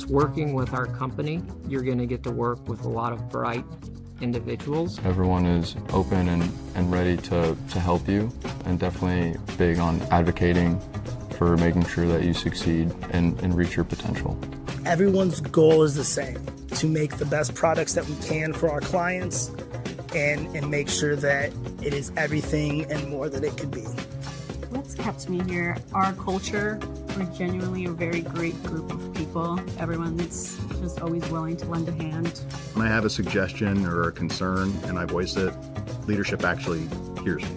just working with our company, you're going to get to work with a lot of bright individuals. Everyone is open and ready to help you, and definitely big on advocating for making sure that you succeed and reach your potential. Everyone's goal is the same, to make the best products that we can for our clients and make sure that it is everything and more that it could be. What's kept me here? Our culture. We're genuinely a very great group of people. Everyone's just always willing to lend a hand. When I have a suggestion or a concern and I voice it, leadership actually hears me.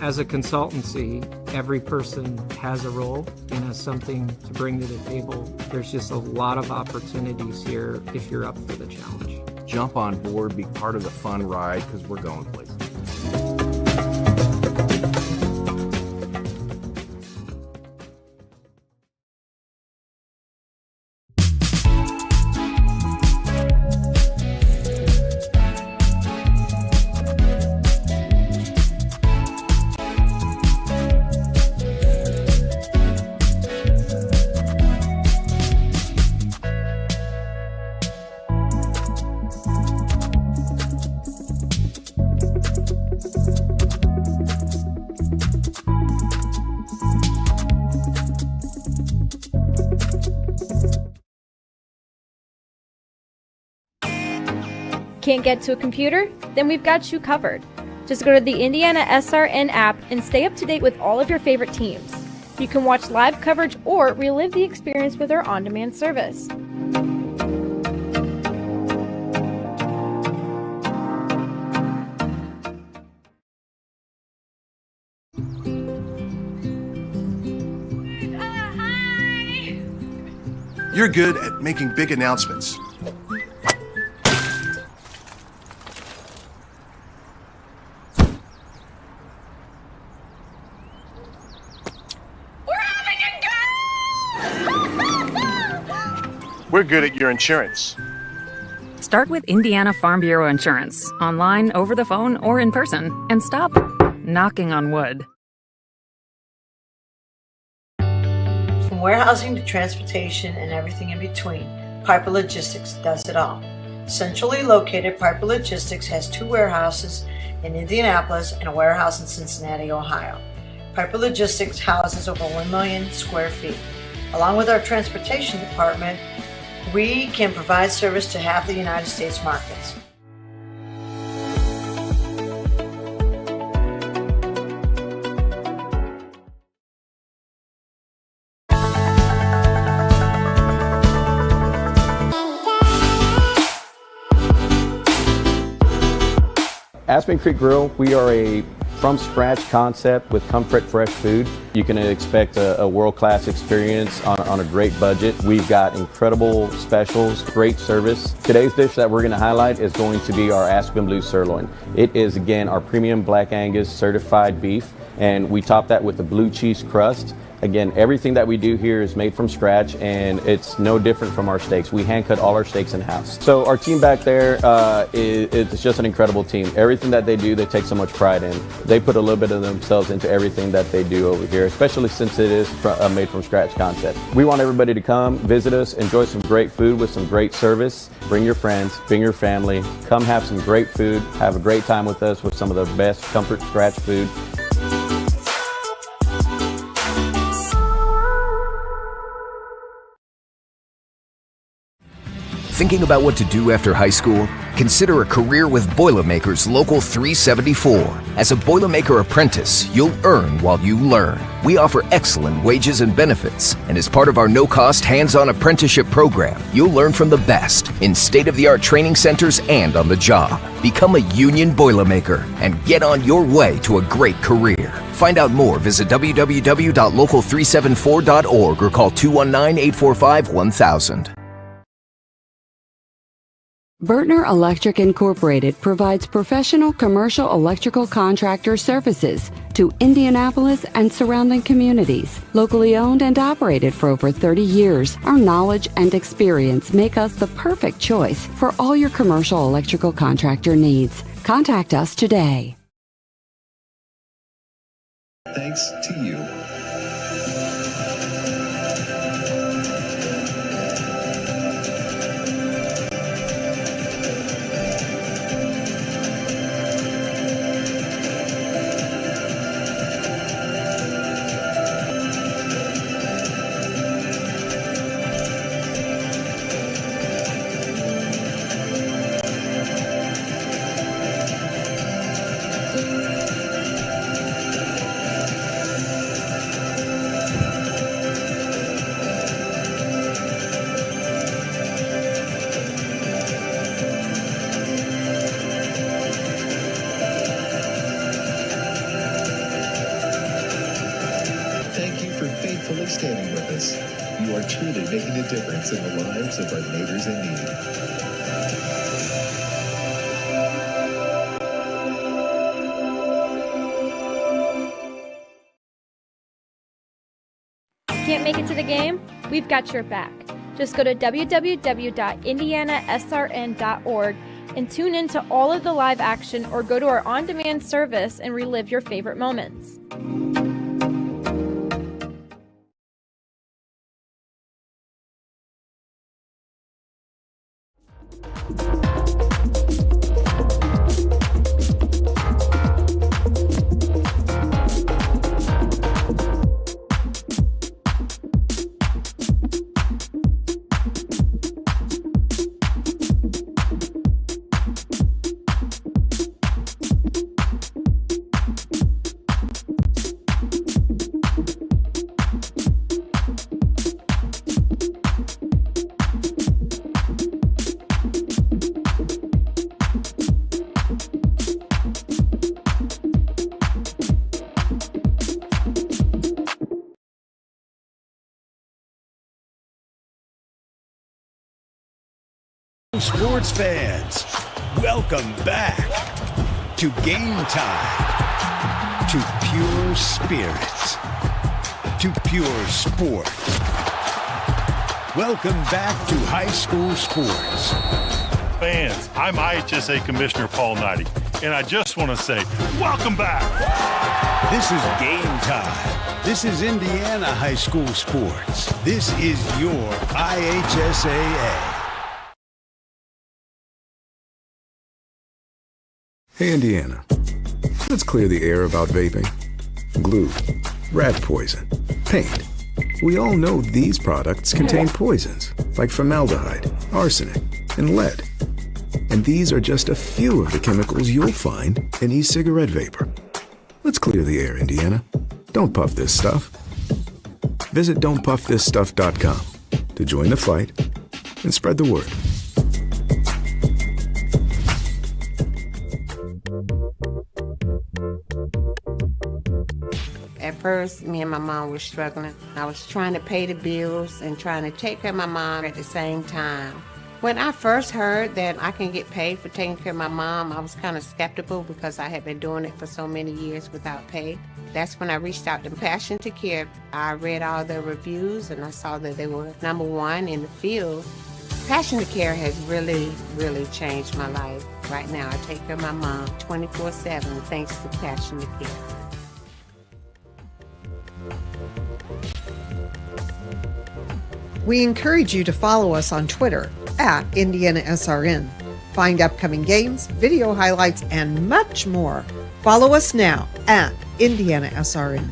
As a consultancy, every person has a role and has something to bring to the table. There's just a lot of opportunities here if you're up for the challenge. Jump on board, be part of the fun ride, because we're going places. Can't get to a computer? Then we've got you covered. Just go to the IndianaSRN app and stay up to date with all of your favorite teams. You can watch live coverage or relive the experience with our on-demand service. You're good at making big announcements. We're good at your insurance. Start with Indiana Farm Bureau Insurance, online, over the phone, or in person, and stop knocking on wood. From warehousing to transportation and everything in between, Piper Logistics does it all. Centrally located, Piper Logistics has 2 warehouses in Indianapolis and a warehouse in Cincinnati, Ohio. Piper Logistics houses over 1 million square feet. Along with our transportation department, we can provide service to half the United States markets. Aspen Creek Grill, we are a from-scratch concept with comfort fresh food. You can expect a world-class experience on a great budget. We've got incredible specials, great service. Today's dish that we're going to highlight is going to be our Aspen Blue Sirloin. It is, again, our premium Black Angus certified beef, and we top that with a blue cheese crust. Again, everything that we do here is made from scratch, and it's no different from our steaks. We hand cut all our steaks in-house. So our team back there it's just an incredible team. Everything that they do, they take so much pride in. They put a little bit of themselves into everything that they do over here, especially since it is a made from scratch concept. We want everybody to come, visit us, enjoy some great food with some great service. Bring your friends, bring your family, come have some great food, have a great time with us with some of the best comfort scratch food. Thinking about what to do after high school? Consider a career with Boilermakers Local 374. As a Boilermaker apprentice, you'll earn while you learn. We offer excellent wages and benefits, and as part of our no-cost hands-on apprenticeship program, you'll learn from the best in state-of-the-art training centers and on the job. Become a union Boilermaker and get on your way to a great career. Find out more, visit www.local374.org or call 219-845-1000. Bertner Electric Incorporated provides professional commercial electrical contractor services to Indianapolis and surrounding communities. Locally owned and operated for over 30 years, our knowledge and experience make us the perfect choice for all your commercial electrical contractor needs. Contact us today. Thanks to you. by standing with us. You are truly making a difference in the lives of our neighbors in need. Can't make it to the game? We've got your back. Just go to www.IndianaSRN.org and tune in to all of the live action, or go to our on-demand service and relive your favorite moments. Sports fans, welcome back to Game Time, to pure spirits, to pure sport. Welcome back to high school sports. Fans, I'm IHSAA Commissioner Paul Knighty, and I just want to say, welcome back. This is Game Time. This is Indiana high school sports. This is your IHSAA. Hey, Indiana, let's clear the air about vaping. Glue, rat poison, paint. We all know these products contain poisons like formaldehyde, arsenic, and lead. And these are just a few of the chemicals you'll find in e-cigarette vapor. Let's clear the air, Indiana. Don't puff this stuff. Visit don'tpuffthisstuff.com to join the fight and spread the word. At first, me and my mom were struggling. I was trying to pay the bills and trying to take care of my mom at the same time. When I first heard that I can get paid for taking care of my mom, I was kind of skeptical because I had been doing it for so many years without pay. That's when I reached out to Passion to Care. I read all the reviews and I saw that they were #1 in the field. Passion to Care has really, really changed my life. Right now, I take care of my mom 24/7 thanks to Passion to Care. We encourage you to follow us on Twitter at IndianaSRN. Find upcoming games, video highlights, and much more. Follow us now at IndianaSRN.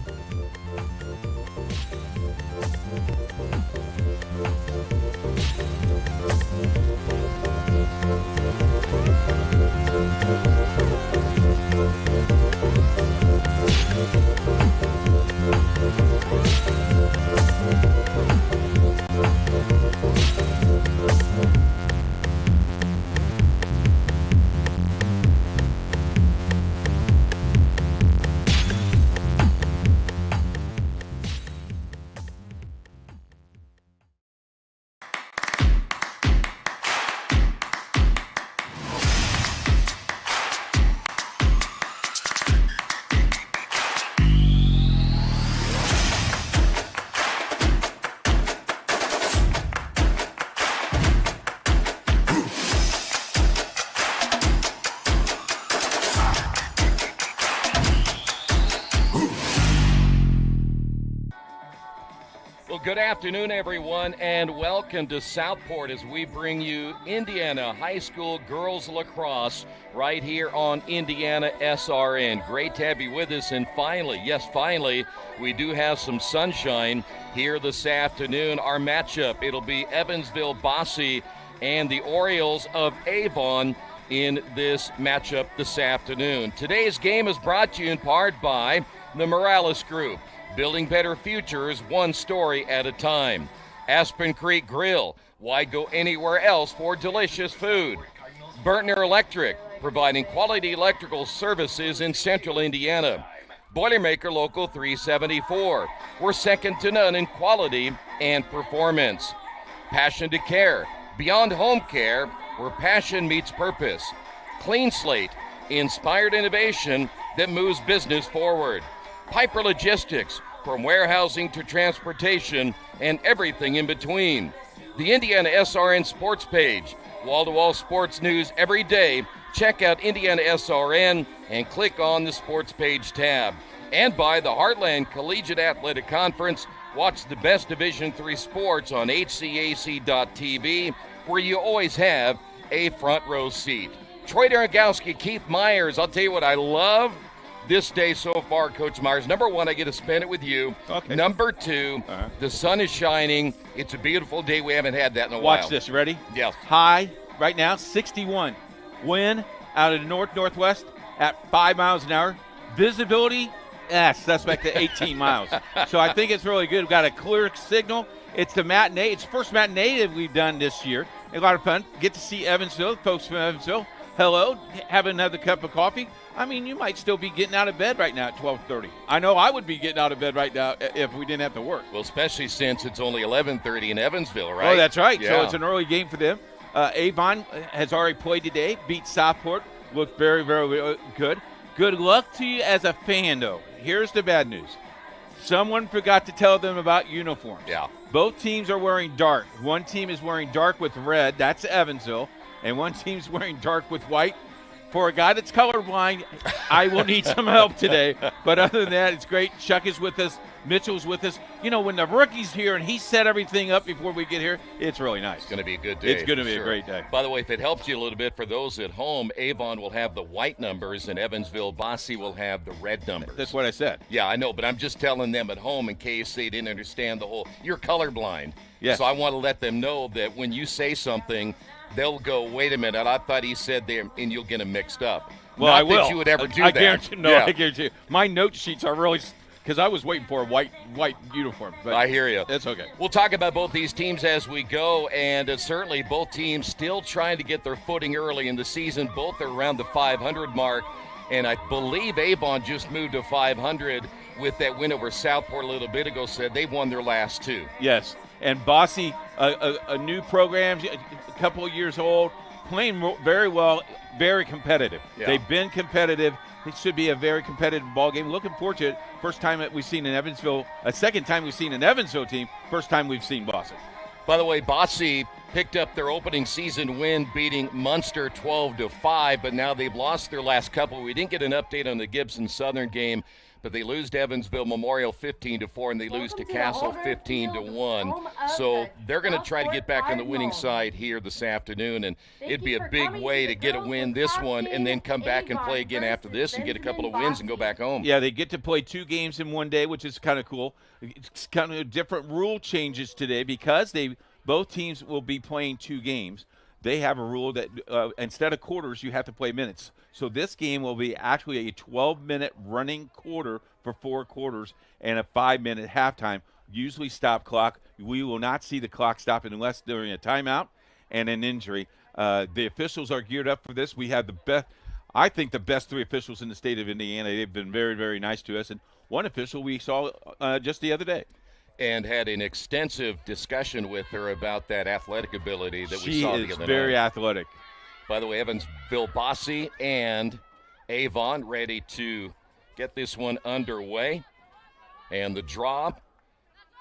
Good afternoon, everyone, and welcome to Southport as we bring you Indiana High School Girls Lacrosse right here on IndianaSRN. Great to have you with us, and finally, yes, finally, we do have some sunshine here this afternoon. Our matchup, it'll be Evansville Bosse and the Orioles of Avon in this matchup this afternoon. Today's game is brought to you in part by the Morales Group. Building better futures, one story at a time. Aspen Creek Grill. Why go anywhere else for delicious food? Burtner Electric, providing quality electrical services in central Indiana. Boilermaker Local 374. We're second to none in quality and performance. Passion to Care, beyond home care, where passion meets purpose. Clean Slate, inspired innovation that moves business forward. Piper Logistics, from warehousing to transportation and everything in between. The IndianaSRN Sports page, wall-to-wall sports news every day. Check out IndianaSRN and click on the Sports Page tab. And by the Heartland Collegiate Athletic Conference, watch the best Division III sports on HCAC.tv, where you always have a front row seat. Troy Daragowski, Keith Myers, I'll tell you what I love this day so far, Coach Myers. Number one, I get to spend it with you. Okay. Number two, the sun is shining. It's a beautiful day. We haven't had that in a while. Watch this. Ready? Yes. High right now, 61. Wind out of the northwest at 5 miles an hour. Visibility, suspect at 18 miles. So I think it's really good. We've got a clear signal. It's the matinee. It's the first matinee that we've done this year. A lot of fun. Get to see Evansville, folks from Evansville. Hello, have another cup of coffee. I mean, you might still be getting out of bed right now at 12:30. I know I would be getting out of bed right now if we didn't have to work. Well, especially since it's only 11:30 in Evansville, right? Oh, that's right. Yeah. So it's an early game for them. Avon has already played today, beat Southport. Looked very, very good. Good luck to you as a fan, though. Here's the bad news. Someone forgot to tell them about uniforms. Yeah. Both teams are wearing dark. One team is wearing dark with red. That's Evansville. And one team's wearing dark with white. For a guy that's colorblind, I will need some help today. But other than that, it's great. Chuck is with us. Mitchell's with us. You know, when the rookie's here and he set everything up before we get here, it's really nice. It's going to be a good day. It's going to be sure. a great day. By the way, if it helps you a little bit, for those at home, Avon will have the white numbers and Evansville, Bosse will have the red numbers. That's what I said. Yeah, I know, but I'm just telling them at home in case they didn't understand the whole, you're colorblind. Yes. So I want to let them know that when you say something, they'll go, wait a minute, I thought he said there, and you'll get them mixed up. Well, Not I will. that you would ever do I that. Guarantee, no, yeah. I guarantee you. My note sheets are really, because I was waiting for a white uniform. But I hear you. It's okay. We'll talk about both these teams as we go, and certainly both teams still trying to get their footing early in the season. Both are around the 500 mark, and I believe Avon just moved to 500 with that win over Southport a little bit ago. Said they've won their last two. Yes, and Bosse, a new program, a couple of years old, playing very well, very competitive. Yeah. They've been competitive. It should be a very competitive ball game. Looking forward to it. First time that we've seen an Evansville, a second time we've seen an Evansville team. First time we've seen Bosse. By the way, Bosse picked up their opening season win, beating Munster 12-5, but now they've lost their last couple. We didn't get an update on the Gibson Southern game, but they lose to Evansville Memorial 15-4, and they lose to Castle 15-1. So they're going to try to get back on the winning side here this afternoon, and it'd be a big way to get a win this one and then come back and play again after this and get a couple of wins and go back home. Yeah, they get to play 2 games in one day, which is kind of cool. It's kind of different rule changes today because both teams will be playing 2 games. They have a rule that instead of quarters, you have to play minutes. So this game will be actually a 12-minute running quarter for 4 quarters and a 5-minute halftime. Usually stop clock. We will not see the clock stop unless during a timeout and an injury. The officials are geared up for this. We have the best, I think, the best 3 officials in the state of Indiana. They've been very, very nice to us. And one official we saw just the other day. And had an extensive discussion with her about that athletic ability that we saw the other night. She is very athletic. By the way, Evansville, Bosse, and Avon ready to get this one underway. And the draw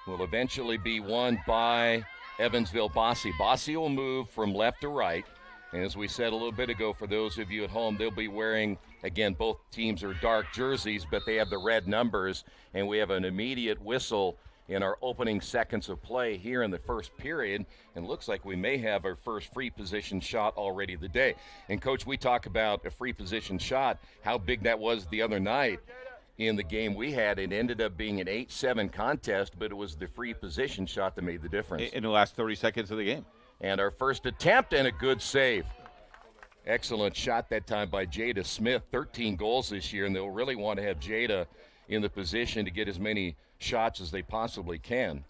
will eventually be won by Evansville, Bosse. Bosse will move from left to right. And as we said a little bit ago, for those of you at home, they'll be wearing, again, both teams are dark jerseys, but they have the red numbers. And we have an immediate whistle in our opening seconds of play here in the first period, and looks like we may have our first free position shot already today. And, Coach, we talk about a free position shot, how big that was the other night in the game we had. It ended up being an 8-7 contest, but it was the free position shot that made the difference. In the last 30 seconds of the game. And our first attempt and a good save. Excellent shot that time by Jada Smith. 13 goals this year, and they'll really want to have Jada in the position to get as many shots as they possibly can.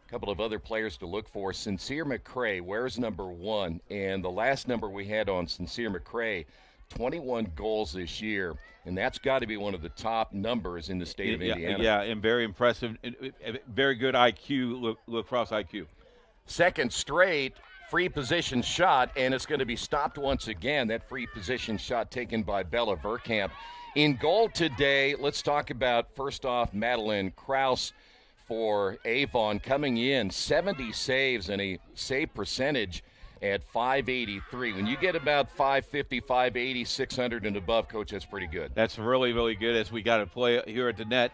A couple of other players to look for. Sincere McCray, where's number 1? And the last number we had on Sincere McCray, 21 goals this year, and that's got to be one of the top numbers in the state of Indiana. Yeah, and very impressive. Very good IQ, lacrosse IQ. Second straight free position shot, and it's going to be stopped once again. That free position shot taken by Bella Verkamp. In goal today, let's talk about, first off, Madeline Kraus for Avon, coming in 70 saves and a save percentage at 583. When you get about 550, 580, 600 and above, Coach, that's pretty good. That's really, really good as we got to play here at the net.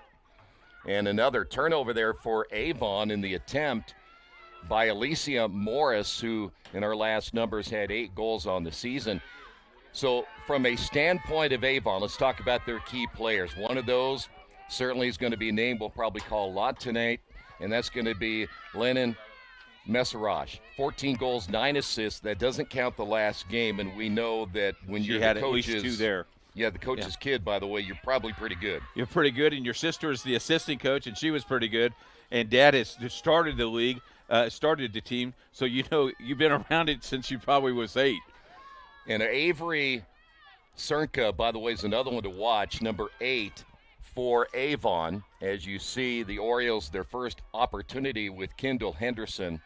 And another turnover there for Avon in the attempt by Alicia Morris, who in our last numbers had 8 goals on the season. So from a standpoint of Avon, let's talk about their key players. One of those certainly is going to be a name we'll probably call a lot tonight, and that's going to be Lennon Messaraj. 14 goals, 9 assists. That doesn't count the last game, and we know that when you're had the at least coach's, 2 there. Yeah, the coach's kid, by the way, you're probably pretty good. You're pretty good, and your sister is the assistant coach, and she was pretty good. And Dad has started the league, started the team, so you know you've been around it since you probably was 8. And Avery Cernka, by the way, is another one to watch, number 8 for Avon. As you see, the Orioles, their first opportunity with Kendall Henderson.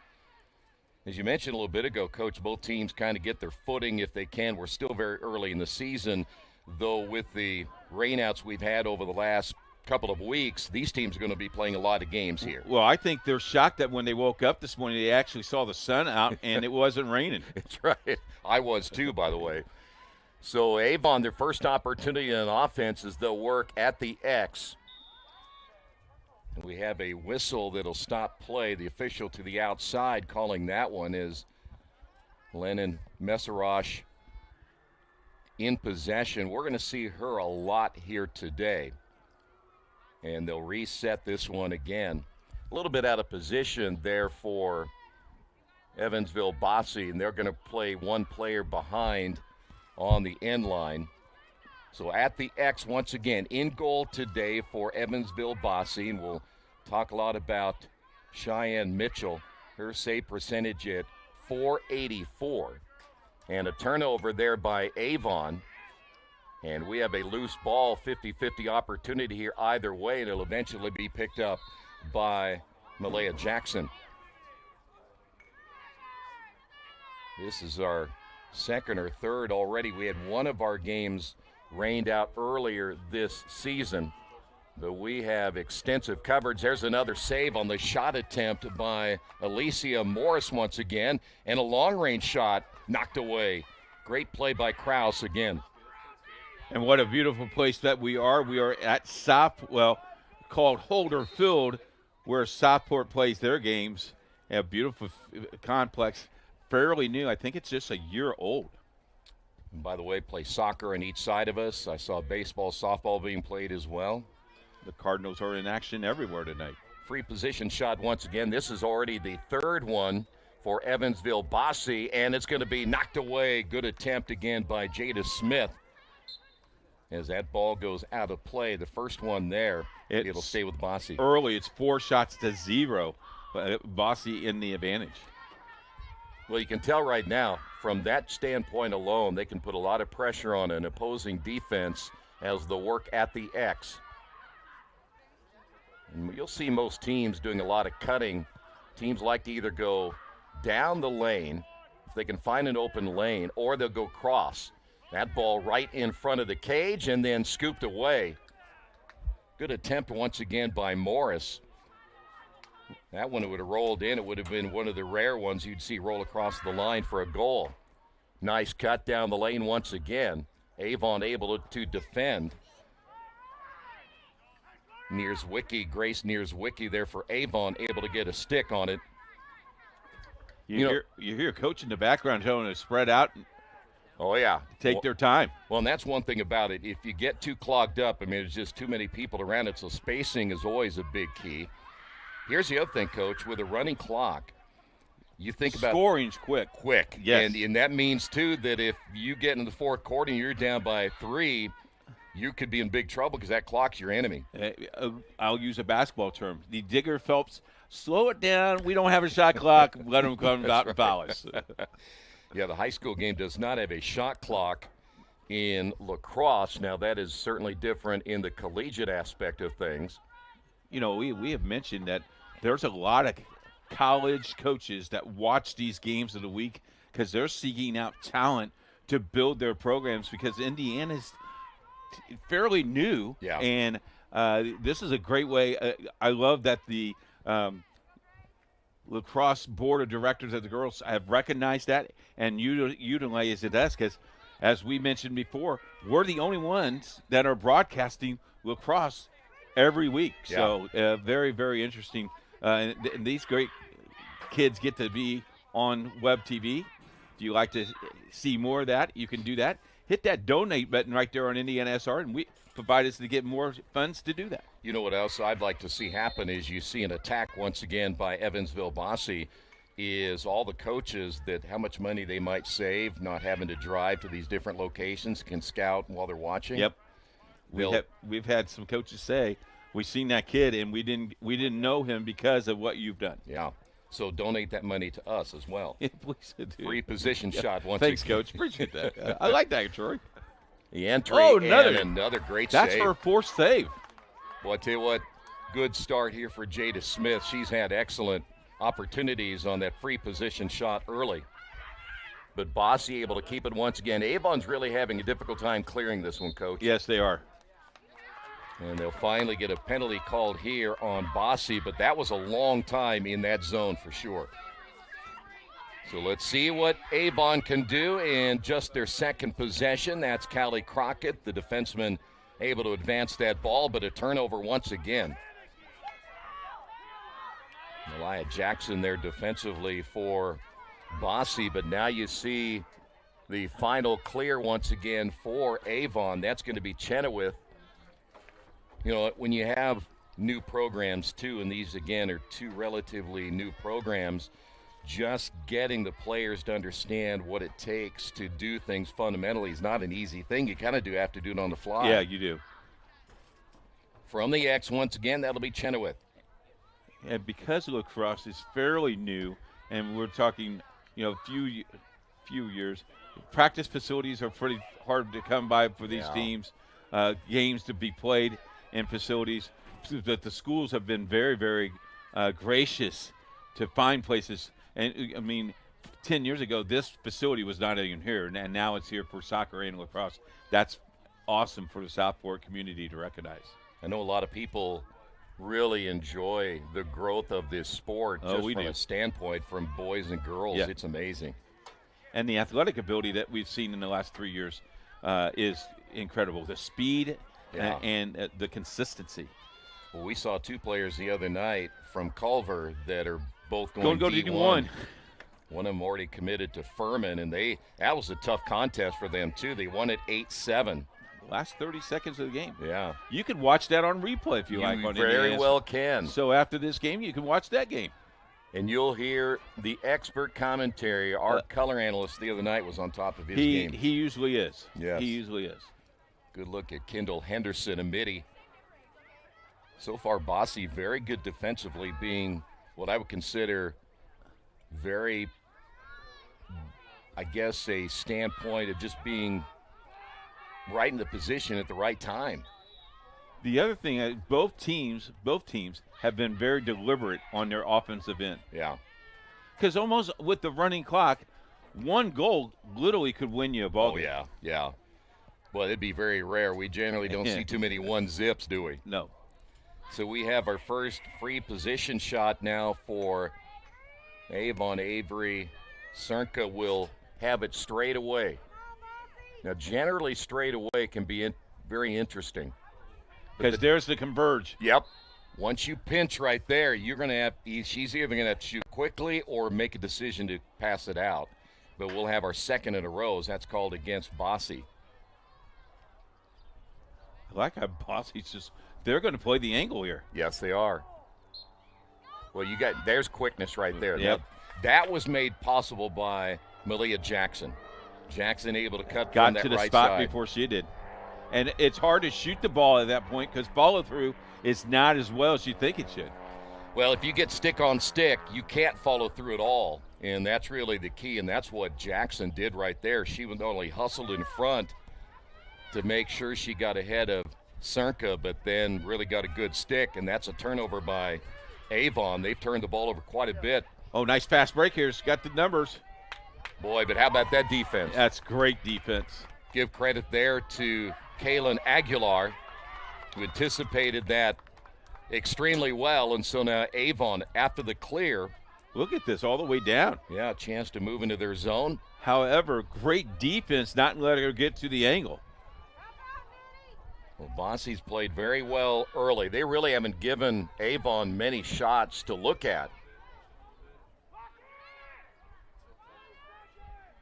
As you mentioned a little bit ago, Coach, both teams kind of get their footing if they can. We're still very early in the season, though with the rainouts we've had over the last couple of weeks, these teams are going to be playing a lot of games here. Well, I think they're shocked that when they woke up this morning, they actually saw the sun out and it wasn't raining. That's right. I was too, by the way. So Avon, their first opportunity in offense is they'll work at the X. And we have a whistle that'll stop play. The official to the outside calling that one is Lennon Messaraj in possession. We're going to see her a lot here today. And they'll reset this one again. A little bit out of position there for Evansville Bosse, and they're going to play one player behind on the end line. So at the X once again, in goal today for Evansville Bosse, and we'll talk a lot about Cheyenne Mitchell, her save percentage at .484. And a turnover there by Avon. And we have a loose ball, 50-50 opportunity here either way, and it'll eventually be picked up by Malaya Jackson. This is our second or third already. We had one of our games rained out earlier this season, but we have extensive coverage. There's another save on the shot attempt by Alicia Morris once again, and a long-range shot knocked away. Great play by Kraus again. And what a beautiful place that we are. We are at called Holder Field, where Southport plays their games. A beautiful complex, fairly new. I think it's just a year old. And by the way, play soccer on each side of us. I saw baseball, softball being played as well. The Cardinals are in action everywhere tonight. Free position shot once again. This is already the third one for Evansville Bosse, and it's going to be knocked away. Good attempt again by Jada Smith. As that ball goes out of play, the first one there, it'll stay with Bosse. Early, it's 4-0. Bosse in the advantage. Well, you can tell right now, from that standpoint alone, they can put a lot of pressure on an opposing defense as they work at the X. And you'll see most teams doing a lot of cutting. Teams like to either go down the lane, if they can find an open lane, or they'll go cross. That ball right in front of the cage and then scooped away. Good attempt once again by Morris. That one would have rolled in. It would have been one of the rare ones you'd see roll across the line for a goal. Nice cut down the lane once again. Avon able to defend. Grace Nierzwicki there for Avon, able to get a stick on it. You hear coach in the background telling them to spread out. Oh, yeah. Take their time. Well, and that's one thing about it. If you get too clogged up, there's just too many people around it, so spacing is always a big key. Here's the other thing, Coach. With a running clock, you think about scoring's quick. Yes. And that means, too, that if you get in the fourth quarter and you're down by 3, you could be in big trouble because that clock's your enemy. I'll use a basketball term. The Digger Phelps, slow it down. We don't have a shot clock. Let them come out and foul us. Yeah, the high school game does not have a shot clock in lacrosse. Now, that is certainly different in the collegiate aspect of things. You know, we have mentioned that there's a lot of college coaches that watch these games of the week because they're seeking out talent to build their programs because Indiana's fairly new. Yeah. And this is a great way. I love that the lacrosse board of directors of the girls have recognized that and utilized it because, as we mentioned before, we're the only ones that are broadcasting lacrosse every week. Yeah. So very, very interesting. And these great kids get to be on web TV. If you like to see more of that, you can do that. Hit that donate button right there on IndianaSRN, and we provide us to get more funds to do that. You know what else I'd like to see happen is you see an attack once again by Evansville Bosse is all the coaches that how much money they might save not having to drive to these different locations can scout while they're watching. Yep. We've had some coaches say, we seen that kid and we didn't know him because of what you've done. Yeah. So donate that money to us as well. Yeah, please do. Free position shot once Thanks, again. Coach. Appreciate that. I like that, Troy. The entry and another great save. That's her fourth save. Well, I tell you what, good start here for Jada Smith. She's had excellent opportunities on that free position shot early. But Bosse able to keep it once again. Avon's really having a difficult time clearing this one, Coach. Yes, they are. And they'll finally get a penalty called here on Bosse, but that was a long time in that zone for sure. So let's see what Avon can do in just their second possession. That's Callie Crockett, the defenseman, able to advance that ball, but a turnover once again. Malia Jackson there defensively for Bosse, but now you see the final clear once again for Avon. That's going to be Chenoweth. You know, when you have new programs, too, and these, again, are two relatively new programs, just getting the players to understand what it takes to do things fundamentally is not an easy thing. You kind of do have to do it on the fly. Yeah, you do. From the X, once again, that'll be Chenoweth. And because lacrosse is fairly new, and we're talking, you know, few years, practice facilities are pretty hard to come by for these teams, games to be played in facilities. That the schools have been very, very gracious to find places. And, I mean, 10 years ago, this facility was not even here, and now it's here for soccer and lacrosse. That's awesome for the Southport community to recognize. I know a lot of people really enjoy the growth of this sport just from a standpoint from boys and girls. Yeah. It's amazing. And the athletic ability that we've seen in the last 3 years is incredible. The speed and the consistency. Well, we saw two players the other night from Culver that are both going to D1. D1. One of them already committed to Furman, and that was a tough contest for them, too. They won it 8-7. Last 30 seconds of the game. Yeah. You can watch that on replay if you like. You on very well can. So after this game, you can watch that game. And you'll hear the expert commentary. Our color analyst the other night was on top of his game. He usually is. Yes. He usually is. Good look at Kendall Henderson, a midi. So far, Bosse very good defensively, being what I would consider very, I guess, a standpoint of just being right in the position at the right time. The other thing, both teams have been very deliberate on their offensive end. Yeah. Because almost with the running clock, one goal literally could win you a ball game. Yeah. Well, it'd be very rare. We generally don't see too many one-zips, do we? No. So we have our first free position shot now for Avon. Avery Cernka will have it straight away. Now, generally, straight away can be very interesting. Because there's the converge. Yep. Once you pinch right there, you're going to have – she's either going to have to shoot quickly or make a decision to pass it out. But we'll have our second in a row. That's called against Bosse. I like how Bosse's just – they're going to play the angle here. Yes, they are. Well, there's quickness right there. Yep. That was made possible by Malia Jackson. Jackson able to cut Got from that to the right spot side. before she did. And it's hard to shoot the ball at that point because follow-through is not as well as you think it should. Well, if you get stick on stick, you can't follow through at all. And that's really the key, and that's what Jackson did right there. She not only hustled in front, to make sure she got ahead of Cernka, but then really got a good stick, and that's a turnover by Avon. They've turned the ball over quite a bit. Oh, nice fast break here. She's got the numbers. Boy, but how about that defense? That's great defense. Give credit there to Kaylin Aguilar, who anticipated that extremely well, and so now Avon, after the clear. Look at this, all the way down. Yeah, a chance to move into their zone. However, great defense, not letting her get to the angle. Well, Bosse's played very well early. They really haven't given Avon many shots to look at.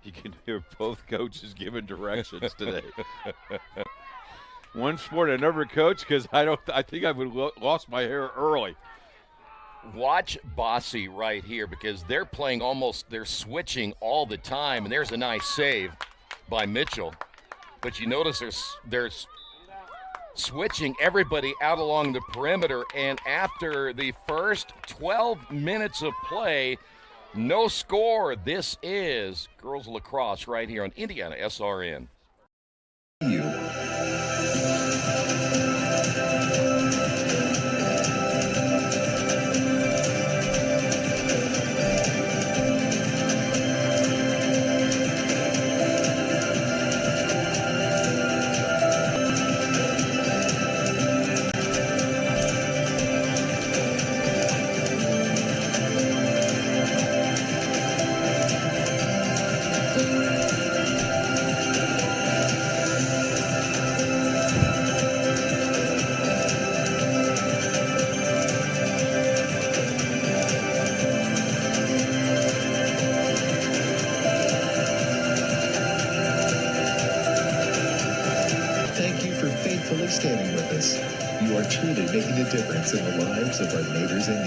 You can hear both coaches giving directions today. One sport I never coached because I think I would have lost my hair early. Watch Bosse right here because they're playing they're switching all the time, and there's a nice save by Mitchell. But you notice they're switching everybody out along the perimeter, and after the first 12 minutes of play, no score. This is girls lacrosse right here on IndianaSRN. Standing with us. You are truly making a difference in the lives of our neighbors in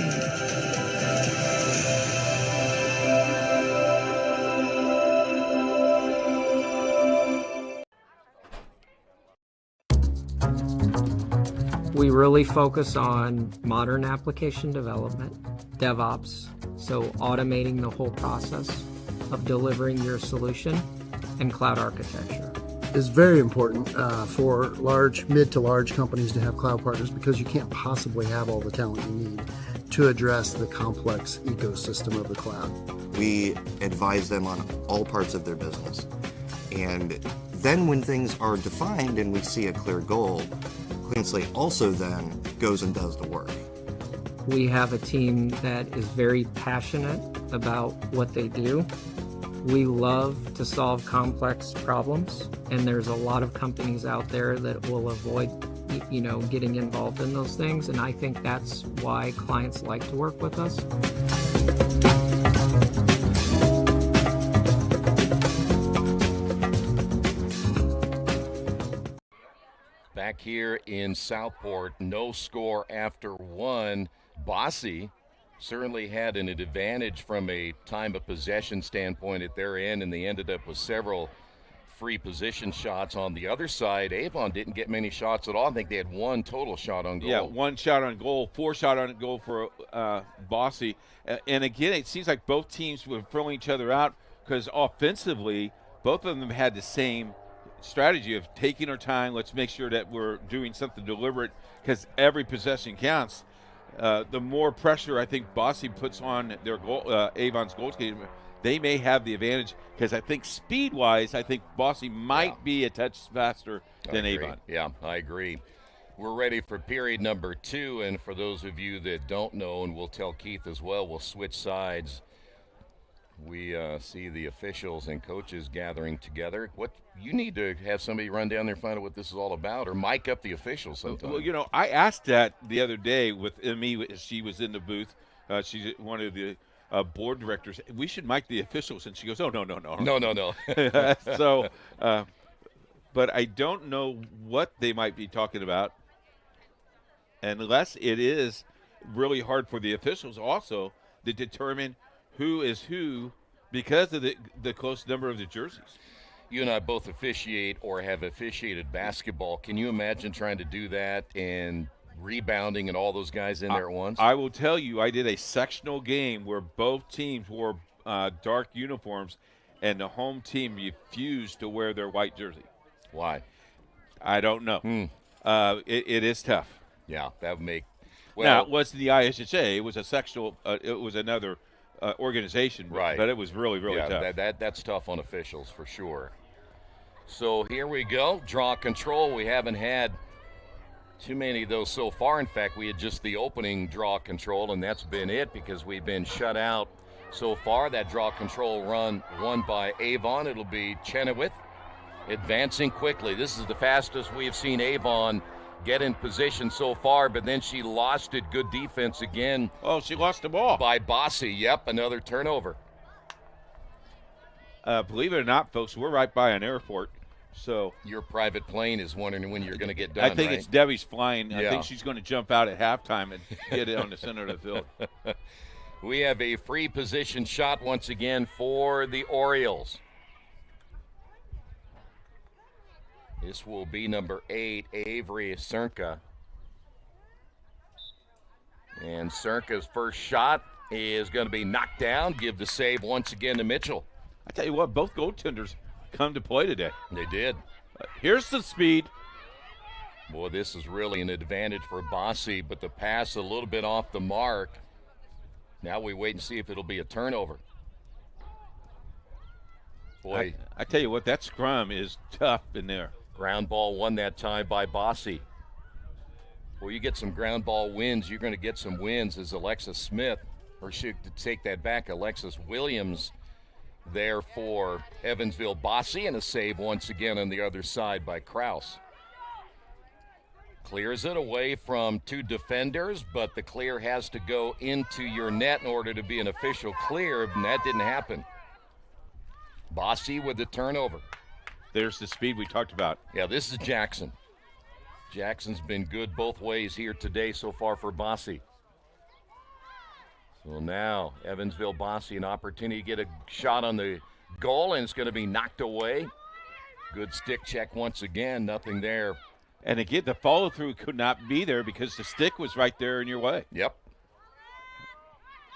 need. We really focus on modern application development, DevOps, so automating the whole process of delivering your solution, and cloud architecture. Is very important for mid to large companies to have cloud partners because you can't possibly have all the talent you need to address the complex ecosystem of the cloud. We advise them on all parts of their business. And then when things are defined and we see a clear goal, Clean Slate also then goes and does the work. We have a team that is very passionate about what they do. We love to solve complex problems, and there's a lot of companies out there that will avoid, getting involved in those things, and I think that's why clients like to work with us. Back here in Southport, no score after one. Bosse certainly had an advantage from a time of possession standpoint at their end, and they ended up with several free position shots. On the other side, Avon didn't get many shots at all. I think they had one total shot on goal. Yeah, one shot on goal, 4 shot on goal for Bosse. And again, it seems like both teams were filling each other out because offensively, both of them had the same strategy of taking our time. Let's make sure that we're doing something deliberate because every possession counts. The more pressure I think Bosse puts on their Avon's goalkeeper, they may have the advantage because I think speed-wise, I think Bosse might be a touch faster than Avon. Yeah, I agree. We're ready for period number 2, and for those of you that don't know, and we'll tell Keith as well, we'll switch sides. We see the officials and coaches gathering together. What you need to have somebody run down there and find out what this is all about, or mic up the officials sometime. Well, I asked that the other day with Emmy. She was in the booth. She's one of the board directors. We should mic the officials, and she goes, "Oh no." So, but I don't know what they might be talking about, unless it is really hard for the officials also to determine who is who because of the close number of the jerseys. You and I both officiate or have officiated basketball. Can you imagine trying to do that and rebounding and all those guys in there at once? I will tell you, I did a sectional game where both teams wore dark uniforms, and the home team refused to wear their white jersey. Why? I don't know. It is tough. Yeah, that would make. Well, now, it wasn't the IHSAA. It was a sexual. It was another organization, right? But it was really tough. That's tough on officials for sure. So here we go, draw control. We haven't had too many of those so far. In fact, we had just the opening draw control, and that's been it because we've been shut out so far. That draw control run won by Avon. It'll be Chenoweth advancing quickly. This is the fastest we've seen Avon get in position so far, but then she lost it. Good defense again. Oh, she lost the ball. By Bosse. Yep, another turnover. Believe it or not, folks, we're right by an airport. So your private plane is wondering when you're going to get done. I think right? It's Debbie's flying. Yeah. I think she's going to jump out at halftime and get it on the center of the field. We have a free position shot once again for the Orioles. This will be number 8, Avery Cernka. And Cernka's first shot is going to be knocked down. Give the save once again to Mitchell. I tell you what, both goaltenders come to play today. They did. Here's the speed. Boy, this is really an advantage for Bosse, but the pass a little bit off the mark. Now we wait and see if it'll be a turnover. Boy, I tell you what, that scrum is tough in there. Ground ball won that time by Bosse. Well, you get some ground ball wins, you're going to get some wins as Alexis Smith, or should take that back, Alexis Williams there for Evansville. Bosse, and a save once again on the other side by Kraus. Clears it away from 2 defenders, but the clear has to go into your net in order to be an official clear, and that didn't happen. Bosse with the turnover. There's the speed we talked about. Yeah, this is Jackson. Jackson's been good both ways here today so far for Bosse. So now, Evansville Bosse, an opportunity to get a shot on the goal, and it's going to be knocked away. Good stick check once again, nothing there. And again, the follow-through could not be there because the stick was right there in your way. Yep.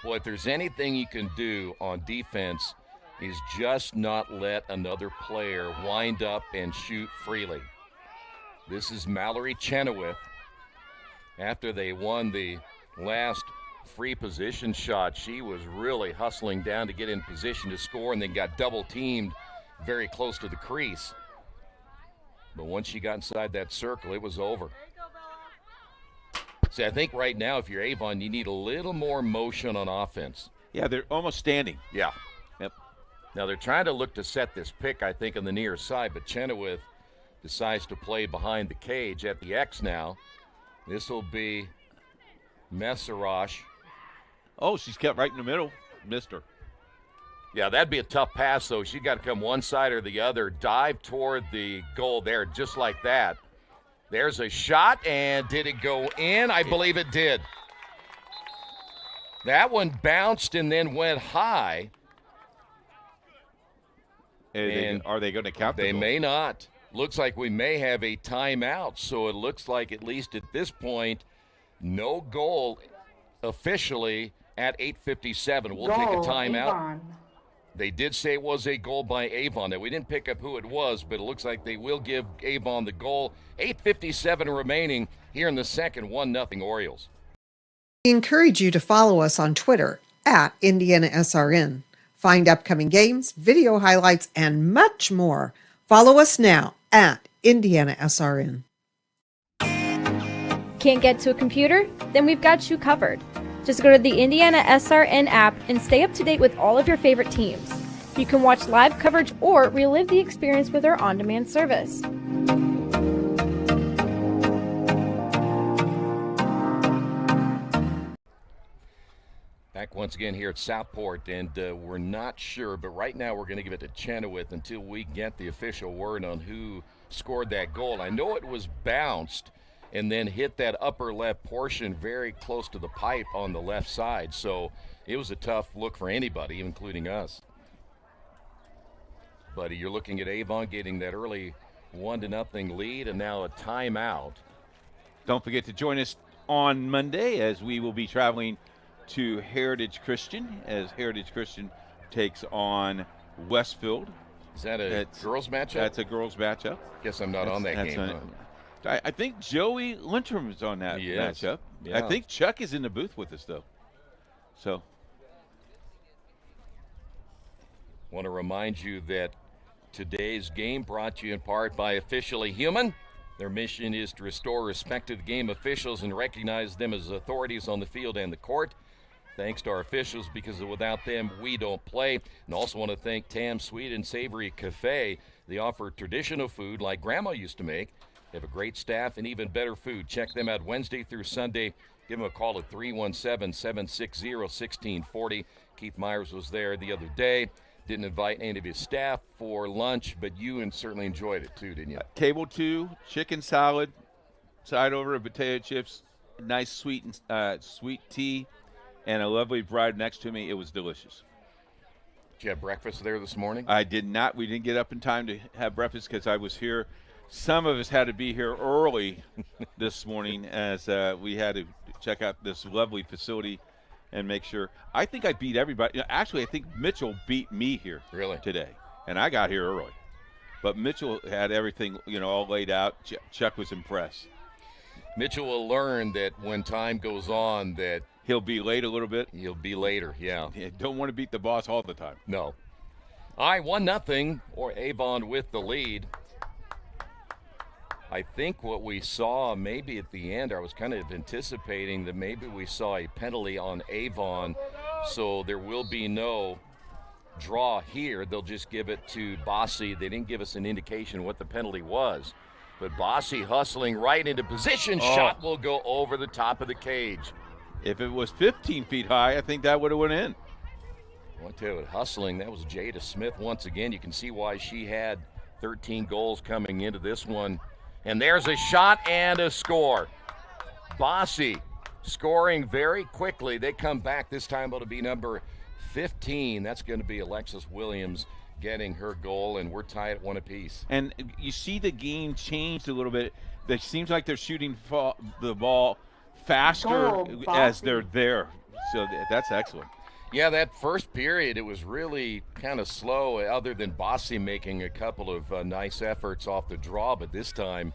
Well, if there's anything you can do on defense is just not let another player wind up and shoot freely. This is Mallory Chenoweth. After they won the last free position shot, she was really hustling down to get in position to score and then got double teamed very close to the crease. But once she got inside that circle, it was over. See, I think right now, if you're Avon, you need a little more motion on offense. Yeah, they're almost standing. Yeah. Yep. Now they're trying to look to set this pick, I think, on the near side, but Chenoweth decides to play behind the cage at the X now. This will be Messerosh. Oh, she's kept right in the middle. Missed her. Yeah, that'd be a tough pass, though. She's got to come one side or the other, dive toward the goal there, just like that. There's a shot, and did it go in? I believe it did. That one bounced and then went high. Are they going to count the They goal? may not. Looks like we may have a timeout, so it looks like, at least at this point, no goal officially at 8:57. We'll take a timeout. Avon. They did say it was a goal by Avon. Now, we didn't pick up who it was, but it looks like they will give Avon the goal. 8:57 remaining here in the second, 1-0 Orioles. We encourage you to follow us on Twitter at IndianaSRN. Find upcoming games, video highlights, and much more. Follow us now at IndianaSRN. Can't get to a computer? Then we've got you covered. Just go to the IndianaSRN app and stay up to date with all of your favorite teams. You can watch live coverage or relive the experience with our on-demand service. Back once again here at Southport, and we're not sure, but right now we're going to give it to Chenoweth until we get the official word on who scored that goal. I know it was bounced and then hit that upper left portion very close to the pipe on the left side, so it was a tough look for anybody, including us. But you're looking at Avon getting that early 1-0 lead, and now a timeout. Don't forget to join us on Monday as we will be traveling to Heritage Christian as Heritage Christian takes on Westfield. Is that a girls matchup? That's a girls matchup. Guess I'm not on that game. I think Joey Lindstrom is on that matchup. Yeah. I think Chuck is in the booth with us, though. So. Want to remind you that today's game brought to you in part by Officially Human. Their mission is to restore respect to the game officials and recognize them as authorities on the field and the court. Thanks to our officials, because without them, we don't play. And also want to thank Tam's Sweet and Savory Cafe. They offer traditional food like Grandma used to make. They have a great staff and even better food. Check them out Wednesday through Sunday. Give them a call at 317-760-1640. Keith Myers was there the other day. Didn't invite any of his staff for lunch, but you certainly enjoyed it too, didn't you? Table 2, chicken salad, side over of potato chips, nice sweet tea, and a lovely bride next to me. It was delicious. Did you have breakfast there this morning? I did not. We didn't get up in time to have breakfast because I was here. Some of us had to be here early this morning as we had to check out this lovely facility and make sure. I think I beat everybody. Actually, I think Mitchell beat me here today, and I got here early. But Mitchell had everything, all laid out. Chuck was impressed. Mitchell will learn that when time goes on that he'll be late a little bit. He'll be later, yeah. Don't want to beat the boss all the time. No. All right, 1-0, or Avon with the lead. I think what we saw maybe at the end, I was kind of anticipating that maybe we saw a penalty on Avon, so there will be no draw here. They'll just give it to Bosse. They didn't give us an indication what the penalty was. But Bosse hustling right into position. Shot will go over the top of the cage. If it was 15 feet high, I think that would have went in. I'll tell you, hustling, that was Jada Smith once again. You can see why she had 13 goals coming into this one. And there's a shot and a score. Bosse scoring very quickly. They come back. This time it'll be number 15. That's going to be Alexis Williams getting her goal, and we're tied at 1 apiece. And you see the game changed a little bit. It seems like they're shooting the ball faster as they're there. So that's excellent. Yeah, that first period, it was really kind of slow, other than Bosse making a couple of nice efforts off the draw. But this time,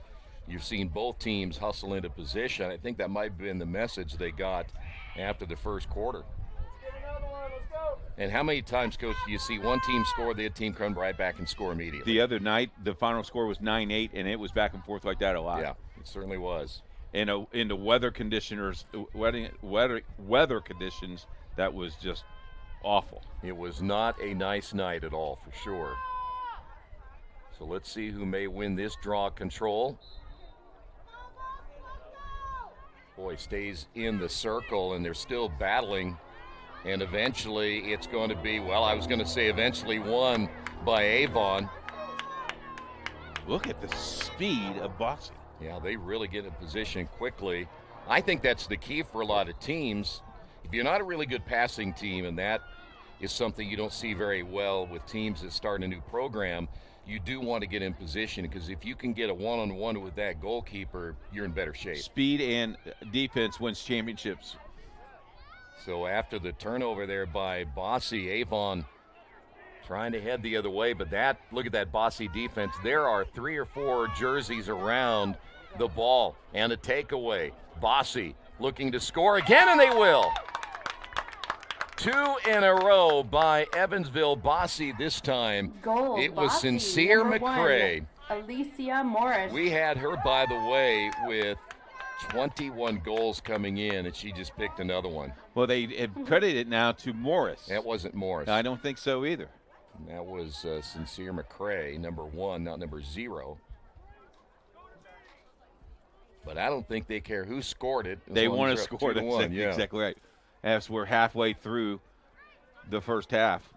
you've seen both teams hustle into position. I think that might have been the message they got after the first quarter. And how many times, Coach, do you see one team score, the other team come right back and score immediately? The other night, the final score was 9-8, and it was back and forth like that a lot. Yeah, it certainly was. In the weather conditions, that was just awful. It was not a nice night at all, for sure. So let's see who may win this draw control. Boy, stays in the circle, and they're still battling. And eventually it's going to be, well, I was going to say eventually won by Avon. Look at the speed of Bosse. Yeah, they really get in position quickly. I think that's the key for a lot of teams. If you're not a really good passing team, and that is something you don't see very well with teams that start a new program, you do want to get in position, because if you can get a one-on-one with that goalkeeper, you're in better shape. Speed and defense wins championships. So after the turnover there by Bosse, Avon trying to head the other way, but look at that Bosse defense. There are 3 or 4 jerseys around the ball, and a takeaway. Bosse looking to score again, and they will. 2 in a row by Evansville. Bosse this time. Goal, it was Bosse, Sincere McCrae. Alicia Morris. We had her, by the way, with 21 goals coming in, and she just picked another one. Well, they have credited it now to Morris. That wasn't Morris. I don't think so either. And that was Sincere McCrae, number 1, not number 0. But I don't think they care who scored it. They want to score it. Yeah. Exactly right. As we're halfway through the first half.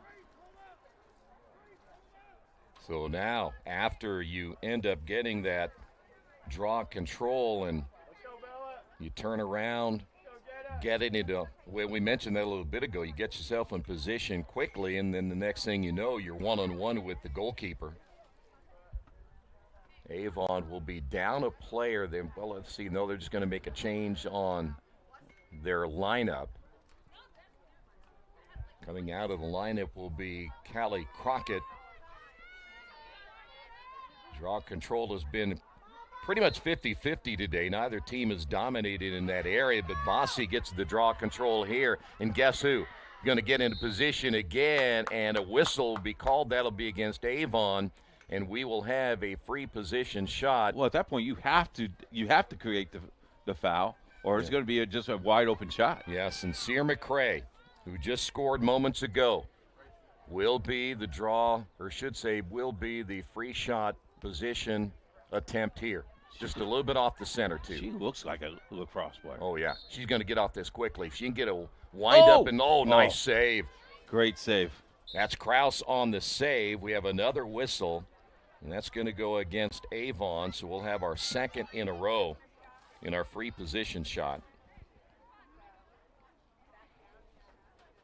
So now, after you end up getting that draw control and you turn around, get it into, well, we mentioned that a little bit ago, you get yourself in position quickly, and then the next thing you know, you're one-on-one with the goalkeeper. Avon will be down a player. Then, well, let's see. No, they're just going to make a change on their lineup. Coming out of the lineup will be Callie Crockett. Draw control has been pretty much 50-50 today. Neither team has dominated in that area, but Bosse gets the draw control here. And guess who? Going to get into position again, and a whistle will be called. That'll be against Avon, and we will have a free position shot. Well, at that point, you have to create the foul, or it's going to be just a wide open shot. Yeah, Sincere McCray, who just scored moments ago, will be the draw, or should say, will be the free shot position attempt here. Just a little bit off the center, too. She looks like a lacrosse player. Oh, yeah. She's going to get off this quickly. If she can get a wind up and, nice save. Great save. That's Kraus on the save. We have another whistle, and that's going to go against Avon, so we'll have our second in a row in our free position shot.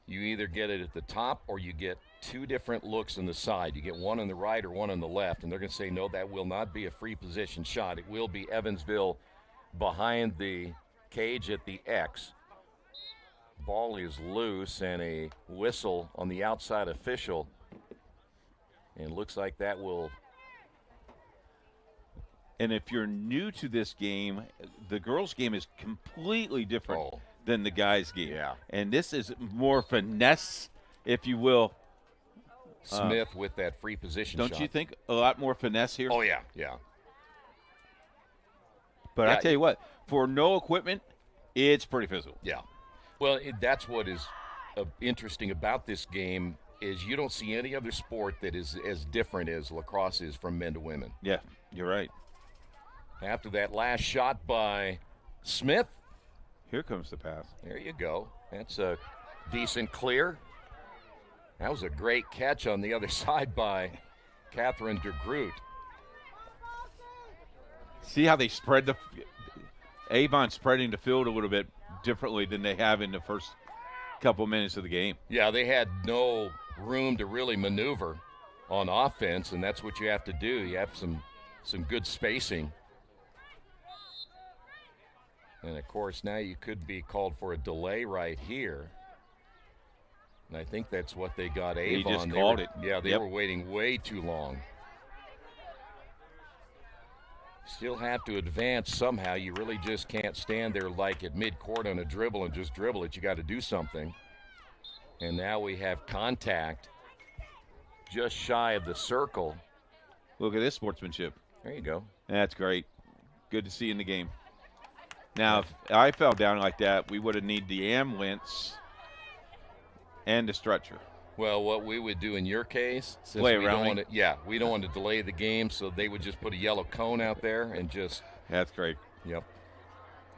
You either get it at the top or you get two different looks on the side. You get one on the right or one on the left, and they're going to say, no, that will not be a free position shot. It will be Evansville behind the cage at the X. Ball is loose, and a whistle on the outside official. And it looks like that will. And if you're new to this game, the girls' game is completely different than the guys' game. Yeah. And this is more finesse, if you will. Smith with that free position shot. Don't you think a lot more finesse here? Oh, yeah, yeah. But I tell you what, for no equipment, it's pretty physical. Yeah. Well, that's what is interesting about this game is you don't see any other sport that is as different as lacrosse is from men to women. Yeah, you're right. After that last shot by Smith. Here comes the pass. There you go. That's a decent clear. That was a great catch on the other side by Catherine DeGroot. See how they spread Avon spreading the field a little bit differently than they have in the first couple minutes of the game. Yeah, they had no room to really maneuver on offense, and that's what you have to do. You have some good spacing. And, of course, now you could be called for a delay right here. And I think that's what they got Avon. They just called it. Yeah, they were waiting way too long. Still have to advance somehow. You really just can't stand there like at midcourt on a dribble and just dribble it. You got to do something. And now we have contact just shy of the circle. Look at this sportsmanship. There you go. That's great. Good to see in the game. Now, if I fell down like that, we would have needed the ambulance and the stretcher. Well, what we would do in your case, since Play we around don't me. want to, we don't want to delay the game, so they would just put a yellow cone out there and just. That's great. Yep.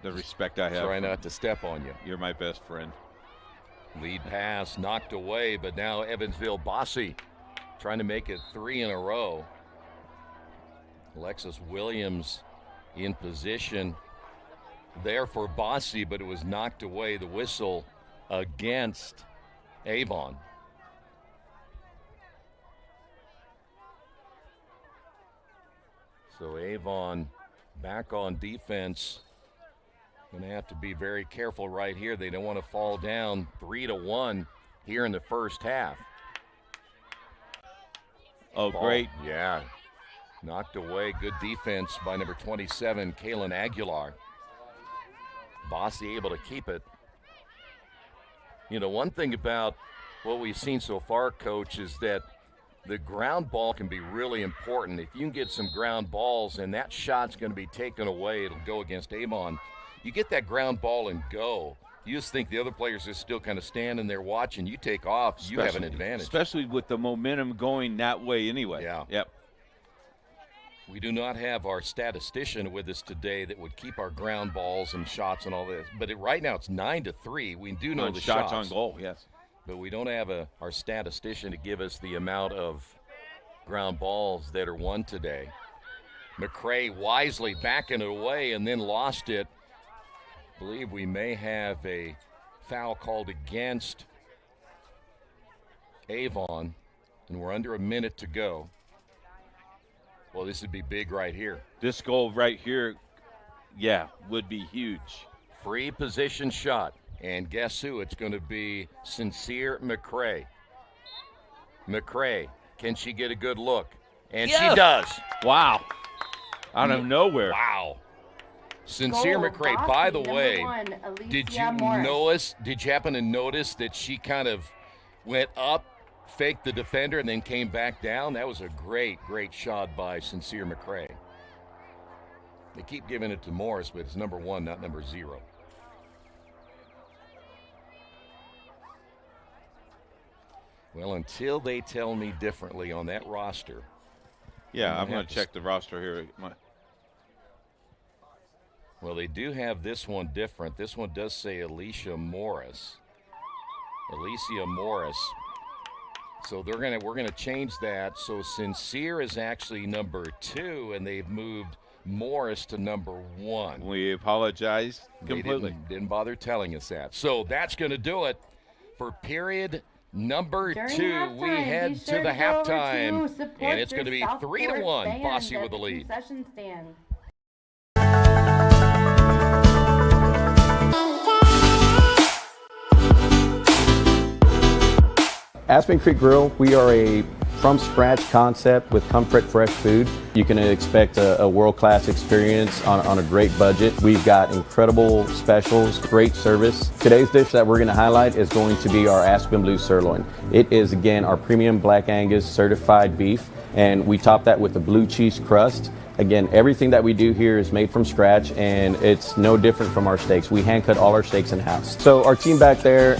The respect I have. Try not to step on you. You're my best friend. Lead pass knocked away, but now Evansville Bosse trying to make it 3 in a row. Alexis Williams in position there for Bosse, but it was knocked away. The whistle against Avon. So Avon back on defense. Going to have to be very careful right here. They don't want to fall down 3-1 here in the first half. Oh, great. Yeah. Knocked away. Good defense by number 27, Kaylin Aguilar. Bosse able to keep it. You know, one thing about what we've seen so far, Coach, is that the ground ball can be really important. If you can get some ground balls and that shot's going to be taken away, it'll go against Avon. You get that ground ball and go. You just think the other players are still kind of standing there watching. You take off, you have an advantage. Especially with the momentum going that way anyway. Yeah. Yep. We do not have our statistician with us today that would keep our ground balls and shots and all this. But right now it's 9-3. We do know the shots on goal, yes. But we don't have our statistician to give us the amount of ground balls that are won today. McCray wisely backing it away and then lost it. I believe we may have a foul called against Avon, and we're under a minute to go. Well, this would be big right here. This goal right here, yeah, would be huge. Free position shot. And guess who? It's going to be Sincere McCray. McCray, can she get a good look? And she does. Wow. Out of nowhere. Wow. Sincere Goal, McCray, Bosse, by the number way, 1, did Alicia you Morris. did you happen to notice that she kind of went up, faked the defender, and then came back down? That was a great shot by Sincere McCray. They keep giving it to Morris, but it's number 1, not number 0. Well, until they tell me differently on that roster. Yeah, I'm going to check the roster here. Well, they do have this one different. This one does say Alicia Morris. Alicia Morris. So we're gonna change that. So Sincere is actually number 2, and they've moved Morris to number 1. We apologize completely. They didn't bother telling us that. So that's gonna do it for period number During 2. halftime, We head be to sure the to go over halftime, to support and it's your gonna be Southport 3-1. fans Bosse at with the lead. concession stand. Aspen Creek Grill, we are a from-scratch concept with comfort fresh food. You can expect a world-class experience on a great budget. We've got incredible specials, great service. Today's dish that we're going to highlight is going to be our Aspen Blue Sirloin. It is, again, our premium Black Angus certified beef, and we top that with a blue cheese crust. Again, everything that we do here is made from scratch, and it's no different from our steaks. We hand cut all our steaks in-house. So our team back there,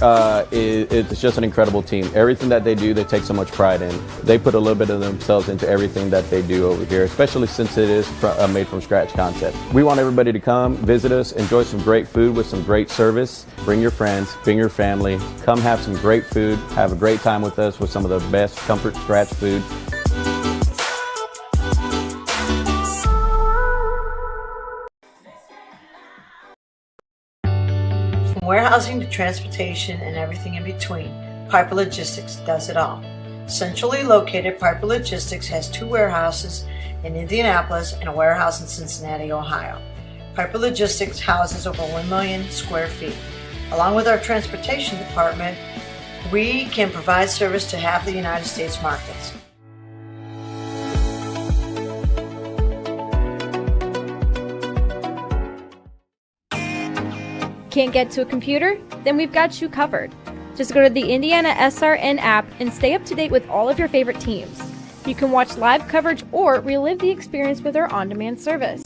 it's just an incredible team. Everything that they do, they take so much pride in. They put a little bit of themselves into everything that they do over here, especially since it is a made from scratch concept. We want everybody to come, visit us, enjoy some great food with some great service. Bring your friends, bring your family, come have some great food, have a great time with us with some of the best comfort scratch food. From warehousing to transportation and everything in between, Piper Logistics does it all. Centrally located, Piper Logistics has 2 warehouses in Indianapolis and a warehouse in Cincinnati, Ohio. Piper Logistics houses over 1 million square feet. Along with our transportation department, we can provide service to half the United States markets. Can't get to a computer? Then we've got you covered. Just go to the IndianaSRN app and stay up to date with all of your favorite teams. You can watch live coverage or relive the experience with our on-demand service.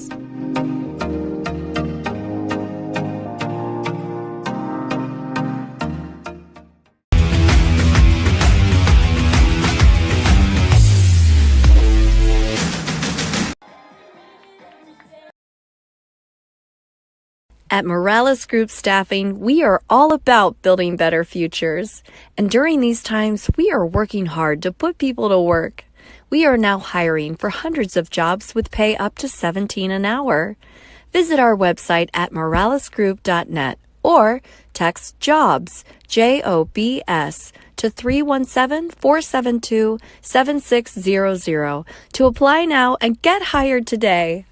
At Morales Group Staffing, we are all about building better futures. And during these times, we are working hard to put people to work. We are now hiring for hundreds of jobs with pay up to $17 an hour. Visit our website at moralesgroup.net or text JOBS, JOBS, to 317-472-7600 to apply now and get hired today.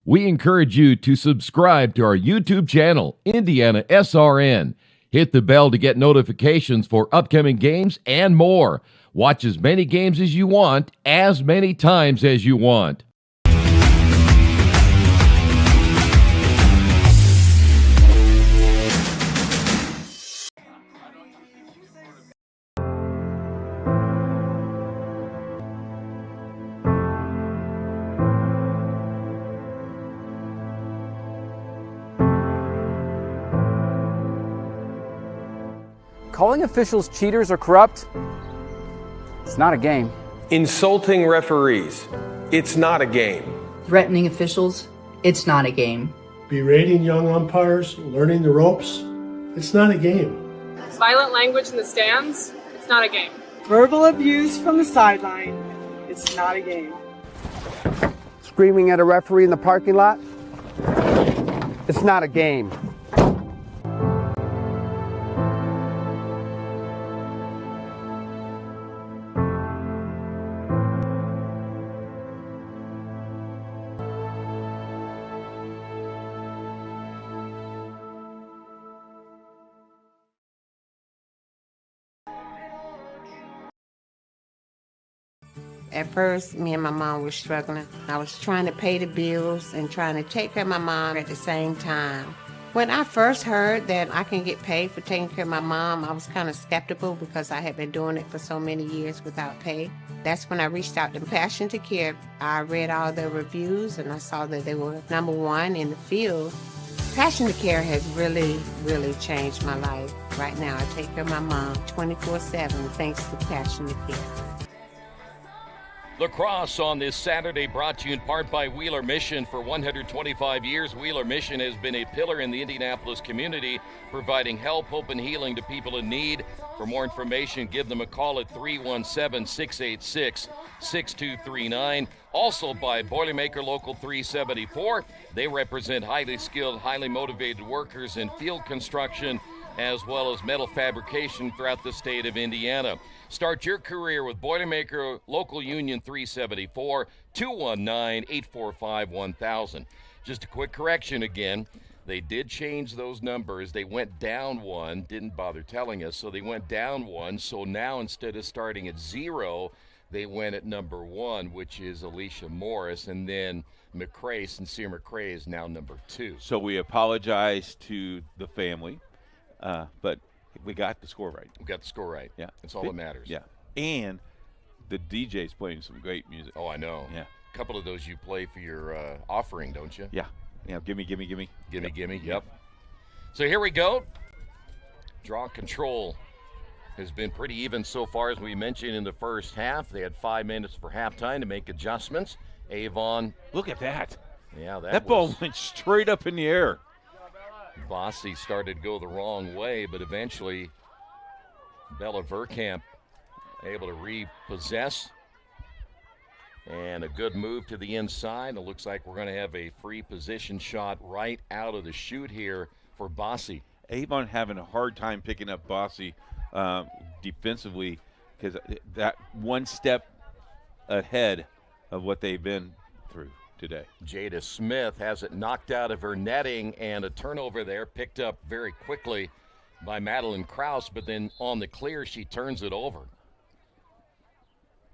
We encourage you to subscribe to our YouTube channel, IndianaSRN. Hit the bell to get notifications for upcoming games and more. Watch as many games as you want, as many times as you want. Calling officials cheaters or corrupt, it's not a game. Insulting referees, it's not a game. Threatening officials, it's not a game. Berating young umpires, learning the ropes, it's not a game. Violent language in the stands, it's not a game. Verbal abuse from the sideline, it's not a game. Screaming at a referee in the parking lot, it's not a game. At first, me and my mom were struggling. I was trying to pay the bills and trying to take care of my mom at the same time. When I first heard that I can get paid for taking care of my mom, I was kind of skeptical because I had been doing it for so many years without pay. That's when I reached out to Passion to Care. I read all the reviews and I saw that they were #1 in the field. Passion to Care has really, really changed my life. Right now, I take care of my mom 24/7 thanks to Passion to Care. Lacrosse on this Saturday brought to you in part by Wheeler Mission. For 125 years, Wheeler Mission has been a pillar in the Indianapolis community, providing help, hope, and healing to people in need. For more information, give them a call at 317-686-6239. Also by Boilermaker Local 374. They represent highly skilled, highly motivated workers in field construction as well as metal fabrication throughout the state of Indiana. Start your career with Boilermaker Local Union 374, 219-845-1000. Just a quick correction again. They did change those numbers. They went down 1, didn't bother telling us, so they went down 1. So now instead of starting at 0, they went at number 1, which is Alicia Morris, and then McCrae, Sincere McCrae, is now number 2. So we apologize to the family, but we got the score right. We got the score right. Yeah. That's all that matters. Yeah. And the DJ's playing some great music. Oh, I know. Yeah. A couple of those you play for your offering, don't you? Yeah. Yeah. Gimme. Yep. So here we go. Draw control has been pretty even so far, as we mentioned in the first half. They had 5 minutes for halftime to make adjustments. Avon. Look at that. Yeah, that ball went straight up in the air. Bosse started to go the wrong way, but eventually Bella Verkamp able to repossess. And a good move to the inside. It looks like we're going to have a free position shot right out of the chute here for Bosse. Avon having a hard time picking up Bosse defensively, because that one step ahead of what they've been through today. Jada Smith has it knocked out of her netting, and a turnover there picked up very quickly by Madeline Krause, but then on the clear she turns it over.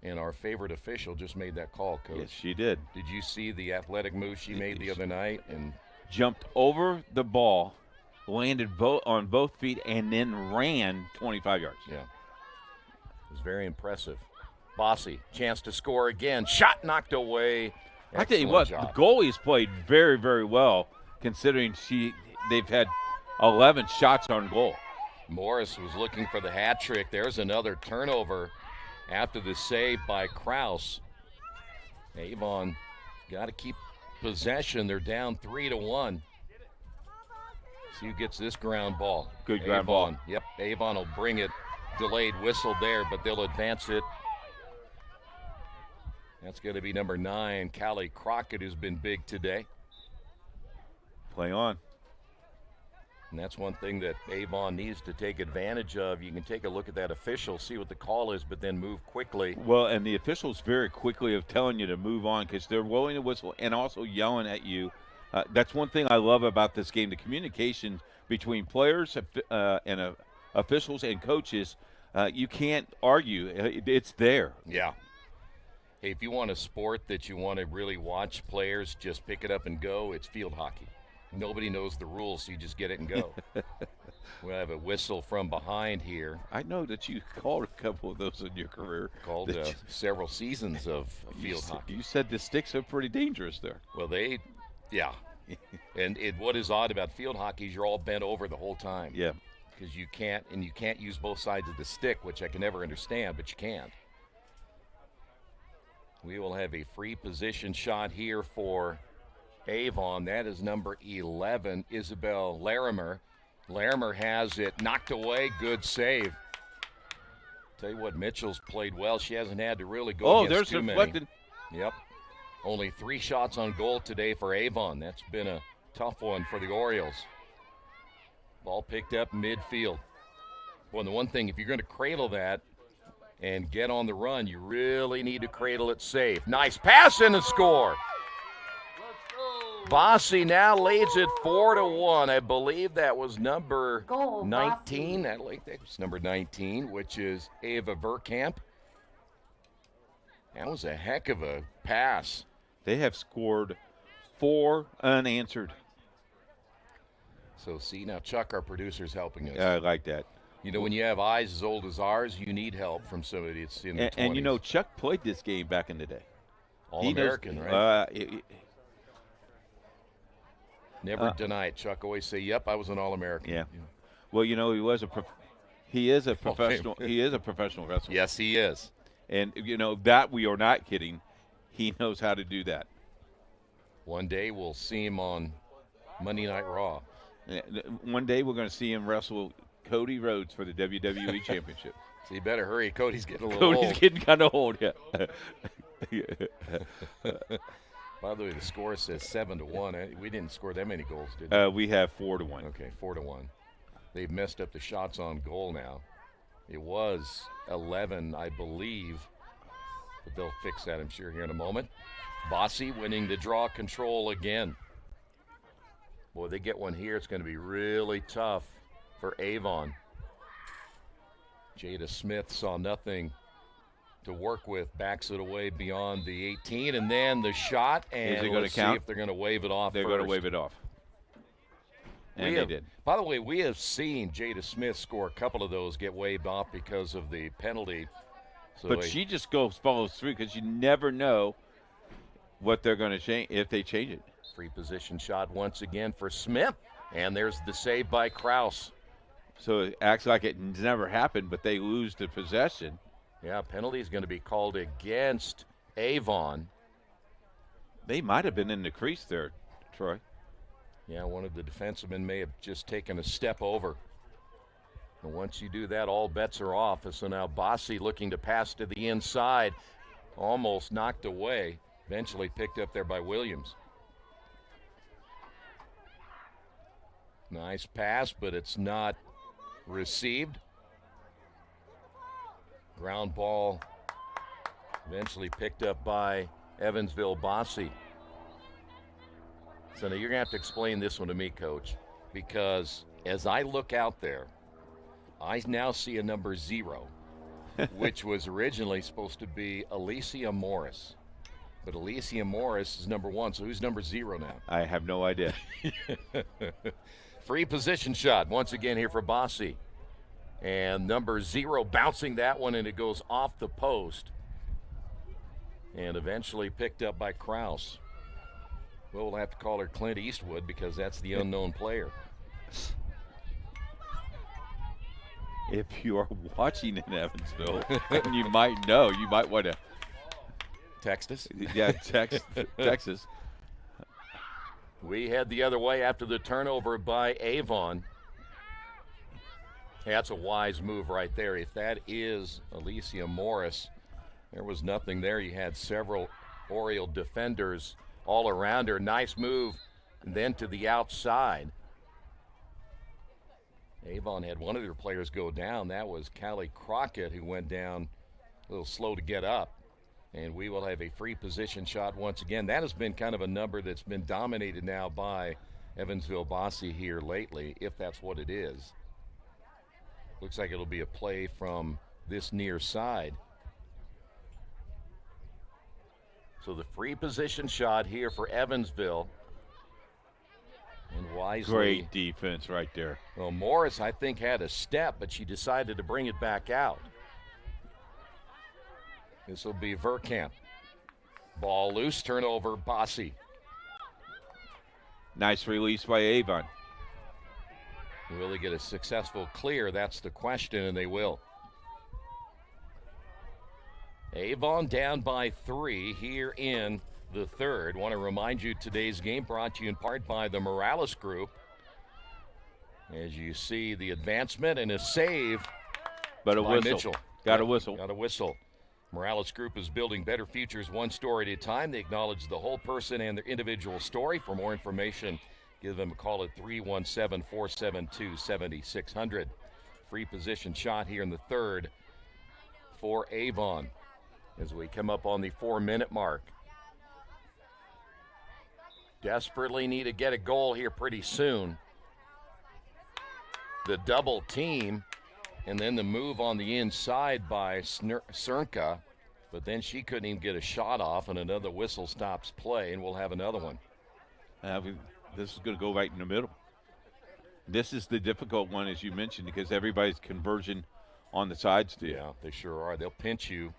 And our favorite official just made that call, Coach. Yes, she did. Did you see the athletic move she made the other night? And jumped over the ball, landed on both feet, and then ran 25 yards. Yeah. It was very impressive. Bosse, chance to score again. Shot knocked away. I tell you what, job. The goalie's played very, very well, considering they've had 11 shots on goal. Morris was looking for the hat trick. There's another turnover after the save by Krause. Avon got to keep possession. They're down 3-1. See who gets this ground ball. Good ground ball. Yep, Avon will bring it. Delayed whistle there, but they'll advance it. That's going to be number 9, Callie Crockett, who's been big today. Play on. And that's one thing that Avon needs to take advantage of. You can take a look at that official, see what the call is, but then move quickly. Well, and the officials very quickly of telling you to move on, because they're willing to whistle and also yelling at you. That's one thing I love about this game, the communication between players and officials and coaches. You can't argue. It's there. Yeah. Hey, if you want a sport that you want to really watch players just pick it up and go, it's field hockey. Nobody knows the rules, so you just get it and go. We have a whistle from behind here. I know that you called a couple of those in your career. Called several seasons of field hockey. You said the sticks are pretty dangerous there. Well, yeah. And what is odd about field hockey is you're all bent over the whole time. Yeah. Because you can't use both sides of the stick, which I can never understand, but you can't. We will have a free position shot here for Avon. That is number 11, Isabel Larimer. Larimer has it knocked away. Good save. Tell you what, Mitchell's played well. She hasn't had to really go against too many. Deflected. Yep. Only 3 shots on goal today for Avon. That's been a tough one for the Orioles. Ball picked up midfield. Well, the one thing, if you're going to cradle that and get on the run, you really need to cradle it safe. Nice pass and a score. Bosse now leads it 4-1. I believe that was number 19. That was number 19, which is Ava Verkamp. That was a heck of a pass. They have scored 4 unanswered. So, see, now Chuck, our producer's helping us. I like that. You know, when you have eyes as old as ours, you need help from somebody that's in the 20s. And, you know, Chuck played this game back in the day. All-American, right? Never deny it, Chuck. Always say, "Yep, I was an All-American." Yeah. Well, you know, he is a professional. He is a professional wrestler. Yes, he is. And you know that we are not kidding. He knows how to do that. One day we'll see him on Monday Night Raw. One day we're going to see him wrestle Cody Rhodes for the WWE Championship. So you better hurry. Cody's getting a little old. Cody's getting kind of old, yeah. By the way, the score says 7-1. We didn't score that many goals, did we? We have 4-1. Okay, 4-1. They've messed up the shots on goal now. It was 11, I believe, but they'll fix that, I'm sure, here in a moment. Bosse winning the draw control again. Boy, they get one here. It's going to be really tough for Avon. Jada Smith saw nothing to work with, backs it away beyond the 18, and then the shot, and let's see if they're going to wave it off. They're going to wave it off. And they did. By the way, we have seen Jada Smith score a couple of those get waved off because of the penalty. So but she just follows through because you never know what they're going to change if they change it. Free position shot once again for Smith, and there's the save by Krause. So it acts like it never happened, but they lose the possession. Yeah, penalty is going to be called against Avon. They might have been in the crease there, Troy. Yeah, one of the defensemen may have just taken a step over. And once you do that, all bets are off. So now Bosse looking to pass to the inside. Almost knocked away. Eventually picked up there by Williams. Nice pass, but it's not received. Ground ball eventually picked up by Evansville Bosse. So now you're going to have to explain this one to me, Coach, because as I look out there, I now see a number 0, which was originally supposed to be Alicia Morris. But Alicia Morris is number 1, so who's number 0 now? I have no idea. Free position shot once again here for Bosse. And number 0 bouncing that one, and it goes off the post. And eventually picked up by Krause. Well, we'll have to call her Clint Eastwood because that's the unknown player. If you are watching in Evansville, and you might know, you might want to text us. Yeah, text us. We head the other way after the turnover by Avon. Hey, that's a wise move right there. If that is Alicia Morris, there was nothing there. You had several Oriole defenders all around her. Nice move. And then to the outside. Avon had one of their players go down. That was Callie Crockett, who went down a little slow to get up. And we will have a free position shot once again. That has been kind of a number that's been dominated now by Evansville Bosse here lately, if that's what it is. Looks like it'll be a play from this near side. So the free position shot here for Evansville. And wisely. Great defense right there. Well, Morris, I think, had a step, but she decided to bring it back out. This will be Verkamp. Ball loose, turnover, Bosse. Nice release by Avon. Will they get a successful clear? That's the question, and they will. Avon down by 3 here in the third. Want to remind you today's game brought to you in part by the Morales Group. As you see the advancement and a save but a by whistle. Mitchell. Got a whistle. Got a whistle. Morales Group is building better futures one story at a time. They acknowledge the whole person and their individual story. For more information, give them a call at 317-472-7600. Free position shot here in the third for Avon as we come up on the 4-minute mark. Desperately need to get a goal here pretty soon. The double team, and then the move on the inside by Cernka. But then she couldn't even get a shot off, and another whistle stops play, and we'll have another one. This is going to go right in the middle. This is the difficult one, as you mentioned, because everybody's converging on the sides to you. Yeah, they sure are. They'll pinch you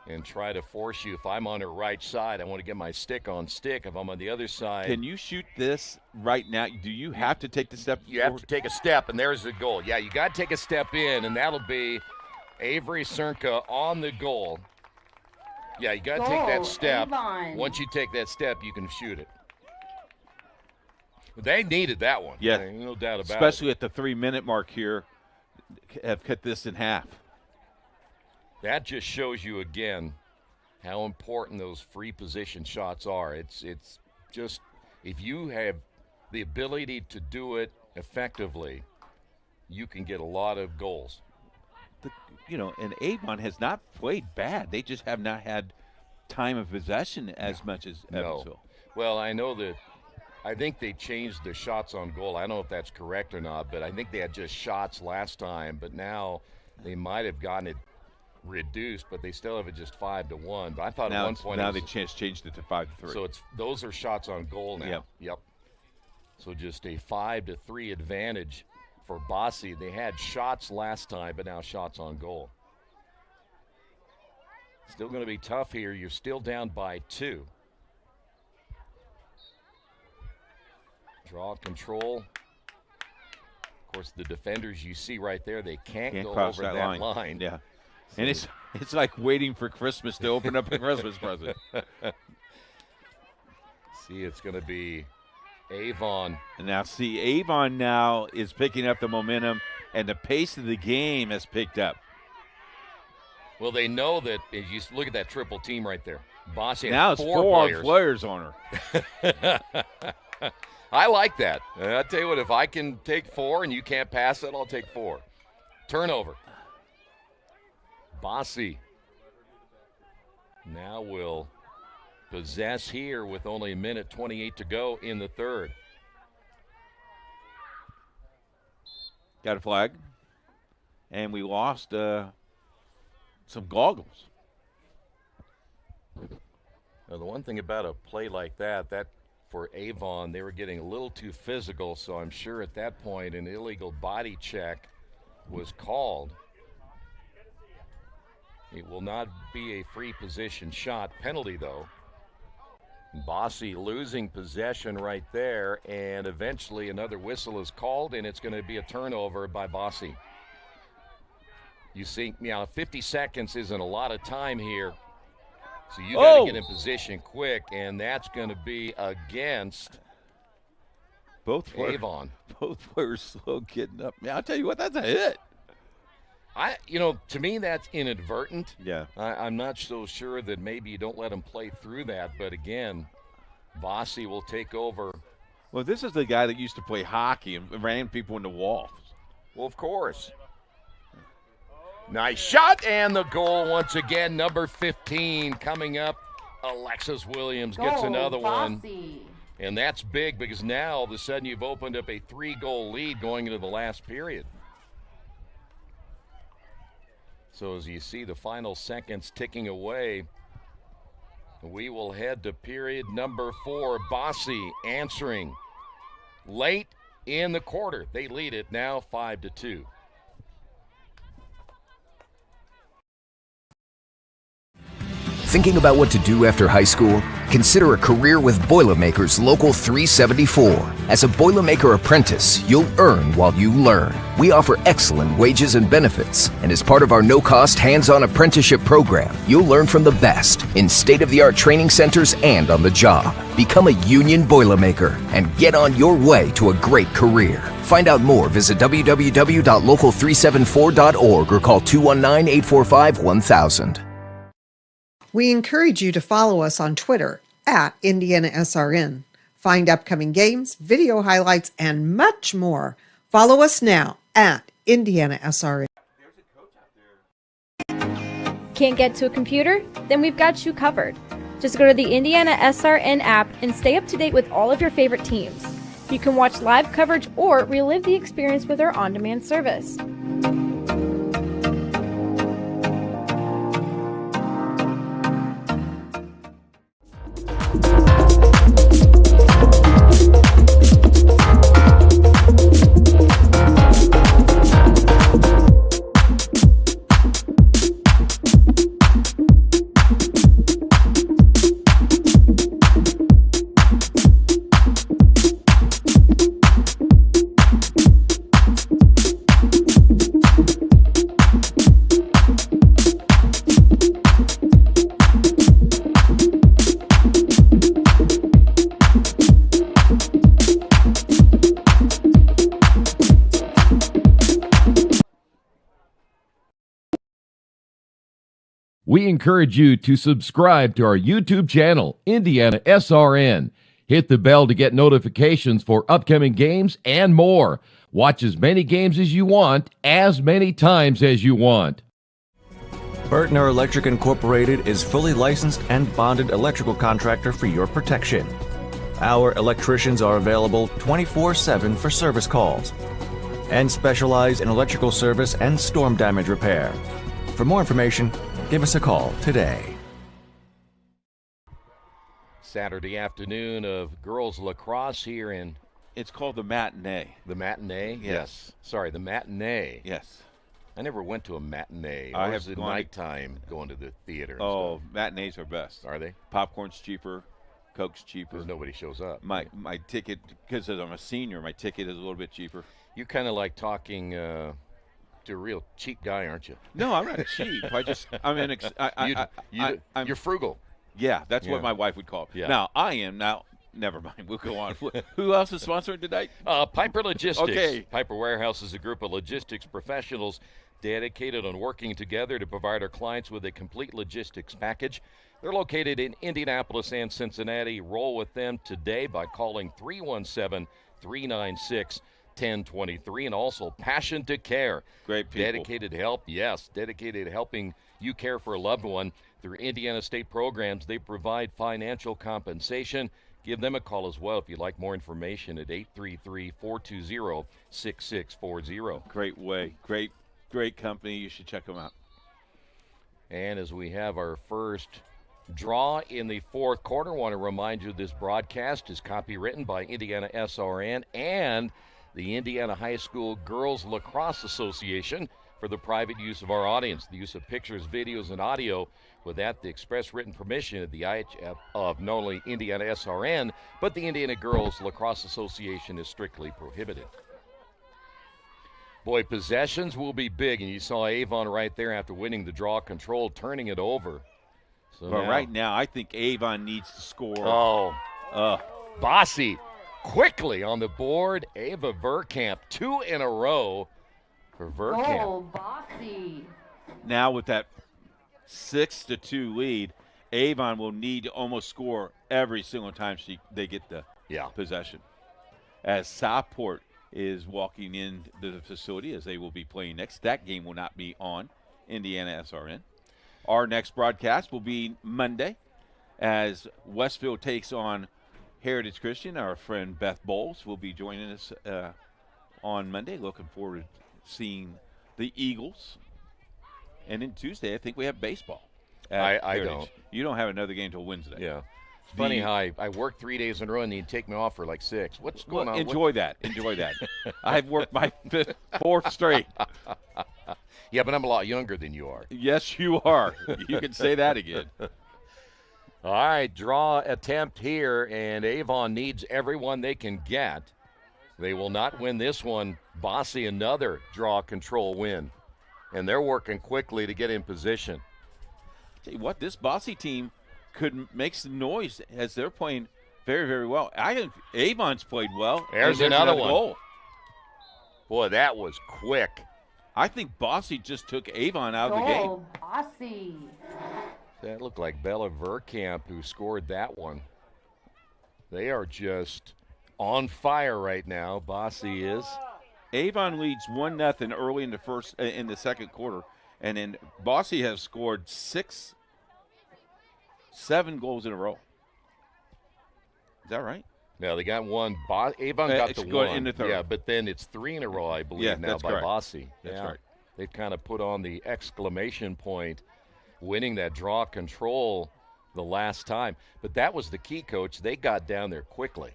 and try to force you. If I'm on her right side, I want to get my stick on stick. If I'm on the other side. Can you shoot this right now? Do you have to take the step You have to take a step, and there's the goal. Yeah, you got to take a step in, and that'll be Avery Cernka on the goal. Yeah, you got to take that step. Avon. Once you take that step, you can shoot it. They needed that one. Yeah, no doubt about especially it. at the 3-minute mark here, have cut this in half. That just shows you again how important those free position shots are. It's just, if you have the ability to do it effectively, you can get a lot of goals. And Avon has not played bad. They just have not had time of possession as much as Evansville. Well, I think they changed the shots on goal. I don't know if that's correct or not, but I think they had just shots last time, but now they might have gotten it reduced, but they still have it just 5-1. But I thought at one point now they changed it to 5-3. So those are shots on goal now. Yep. So just a 5-3 advantage for Bosse. They had shots last time, but now shots on goal. Still going to be tough here. You're still down by 2. Draw control. Of course, the defenders you see right there, they can't go cross over that line. Yeah. So and it's like waiting for Christmas to open up a Christmas present. See, it's going to be Avon. And now see, Avon now is picking up the momentum, and the pace of the game has picked up. Well, they know that if you look at that triple team right there. Bosse now has it's 4 players on her. I like that. I'll tell you what, if I can take 4 and you can't pass it, I'll take 4. Turnover. Bosse now will possess here with only 1:28 to go in the third. Got a flag. And we lost some goggles. Now, the one thing about a play like that for Avon, they were getting a little too physical, so I'm sure at that point an illegal body check was called. It will not be a free position shot penalty, though. Bosse losing possession right there, and eventually another whistle is called, and it's going to be a turnover by Bosse. You see, 50 seconds isn't a lot of time here, so you got to get in position quick, and that's going to be against Avon. Both players slow getting up. Man, I'll tell you what, that's a hit. To me, that's inadvertent. Yeah. I'm not so sure that maybe you don't let them play through that, but again, Bosse will take over. Well, this is the guy that used to play hockey and ran people into walls. Well, of course. Nice shot, and the goal once again, number 15 coming up. Alexis Williams gets another one. And that's big because now all of a sudden you've opened up a 3-goal lead going into the last period. So as you see the final seconds ticking away, we will head to period number 4. Bosse answering late in the quarter. They lead it now 5-2. Thinking about what to do after high school? Consider a career with Boilermakers Local 374. As a Boilermaker apprentice, you'll earn while you learn. We offer excellent wages and benefits, and as part of our no-cost hands-on apprenticeship program, you'll learn from the best in state-of-the-art training centers and on the job. Become a union Boilermaker and get on your way to a great career. Find out more, visit www.local374.org or call 219-845-1000. We encourage you to follow us on Twitter at IndianaSRN. Find upcoming games, video highlights, and much more. Follow us now at IndianaSRN. Can't get to a computer? Then we've got you covered. Just go to the IndianaSRN app and stay up to date with all of your favorite teams. You can watch live coverage or relive the experience with our on-demand service. We encourage you to subscribe to our YouTube channel, IndianaSRN. Hit the bell to get notifications for upcoming games and more. Watch as many games as you want, as many times as you want. Burtner Electric Incorporated is fully licensed and bonded electrical contractor for your protection. Our electricians are available 24/7 for service calls and specialize in electrical service and storm damage repair. For more information, give us a call today. Saturday afternoon of girls lacrosse here in... It's called the matinee. The matinee? Yes. Sorry, the matinee. Yes. I never went to a matinee. I Or have is it gone to- nighttime going to the theater? and Oh, stuff? matinees are best. Are they? Popcorn's cheaper, Coke's cheaper. Because nobody shows up. My ticket, because I'm a senior, my ticket is a little bit cheaper. You kind of like talking to a real cheap guy, aren't you? No, I'm not cheap. You're frugal. Yeah, that's Yeah. what my wife would call it. Yeah. Now, I am now. Never mind. We'll go on. Who else is sponsoring tonight? Piper Logistics. Okay. Piper Warehouse is a group of logistics professionals dedicated on working together to provide our clients with a complete logistics package. They're located in Indianapolis and Cincinnati. Roll with them today by calling 317-396-1023. And also Passion to Care. Great people. Dedicated help, yes. Dedicated to helping you care for a loved one. Through Indiana State programs, they provide financial compensation. Give them a call as well if you'd like more information at 833-420-6640. Great way. Great company. You should check them out. And as we have our first draw in the fourth quarter, I want to remind you this broadcast is copywritten by IndianaSRN and the Indiana High School Girls Lacrosse Association for the private use of our audience. The use of pictures, videos, and audio without the express written permission of the of not only IndianaSRN, but the Indiana Girls Lacrosse Association is strictly prohibited. Boy, possessions will be big, and you saw Avon right there after winning the draw control, turning it over. So But right now, I think Avon needs to score. Oh, Bosse quickly on the board. Ava Verkamp, 2 in a row for Verkamp. Oh, Bosse. Now with that 6-2 lead, Avon will need to almost score every single time they get the possession. As Southport is walking into the facility, as they will be playing next. That game will not be on IndianaSRN. Our next broadcast will be Monday as Westfield takes on Heritage Christian. Our friend Beth Bowles will be joining us on Monday. Looking forward to seeing the Eagles. And then Tuesday, I think we have baseball. I don't. You don't have another game until Wednesday. Yeah. It's funny how I work 3 days in a row and you take me off for like 6. What's going on? Enjoy that. I've worked my fourth straight. Yeah, but I'm a lot younger than you are. Yes, you are. You can say that again. All right, draw attempt here, and Avon needs everyone they can get. They will not win this one. Bosse, another draw control win. And they're working quickly to get in position. Tell you what, this Bosse team could make some noise as they're playing very, very well. I think Avon's played well. There's another one. Goal. Boy, that was quick. I think Bosse just took Avon out of the game. Oh, Bosse. That looked like Bella Verkamp who scored that one. They are just on fire right now. Bosse is. Avon leads 1-0 early in the second quarter, and then Bosse has scored 7 goals in a row. Is that right? No, they got one. Avon got the one. In the third. Yeah, but then it's 3 in a row, I believe, now that's by correct. Bosse. That's right. They've kind of put on the exclamation point, winning that draw control the last time. But that was the key, Coach. They got down there quickly.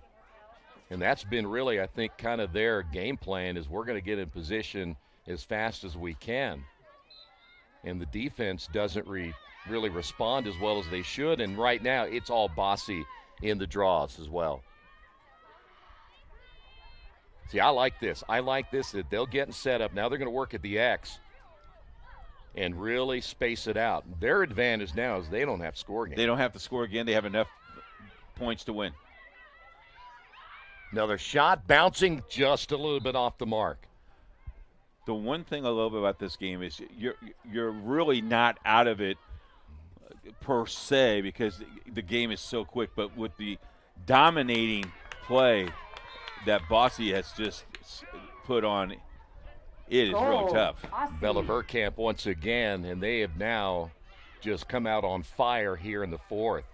And that's been really, I think, kind of their game plan is we're going to get in position as fast as we can. And the defense doesn't really respond as well as they should. And right now, it's all Bosse in the draws as well. See, I like this. That they'll get set up. Now they're going to work at the X and really space it out. Their advantage now is they don't have to score again. They don't have to score again. They have enough points to win. Another shot bouncing just a little bit off the mark. The one thing I love about this game is you're really not out of it per se, because the game is so quick, but with the dominating play that Bosse has just put on, it is really tough. Bella Verkamp once again, and they have now just come out on fire here in the fourth.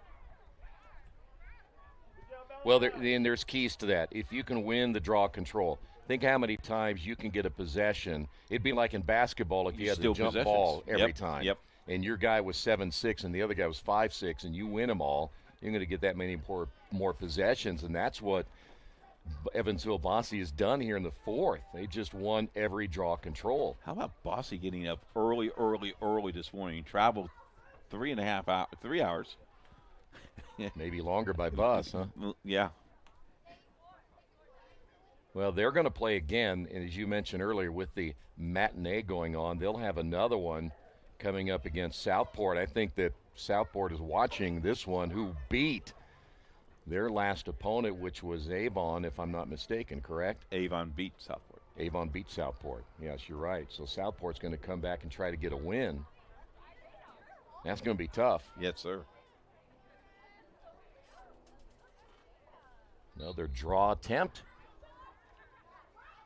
Well, there's keys to that. If you can win the draw control, think how many times you can get a possession. It'd be like in basketball if you had the jump ball every time. Yep. And your guy was 7'6" and the other guy was 5'6", and you win them all, you're going to get that many more possessions, and that's what Evansville Bosse has done here in the fourth. They just won every draw control. How about Bosse getting up early this morning? Traveled 3 hours. Maybe longer by bus, huh? Yeah. Well, they're going to play again, and as you mentioned earlier, with the matinee going on, they'll have another one coming up against Southport. I think that Southport is watching this one, who beat their last opponent, which was Avon, if I'm not mistaken, correct? Avon beat Southport. Avon beat Southport. Yes, you're right. So Southport's going to come back and try to get a win. That's going to be tough. Yes, sir. Another draw attempt.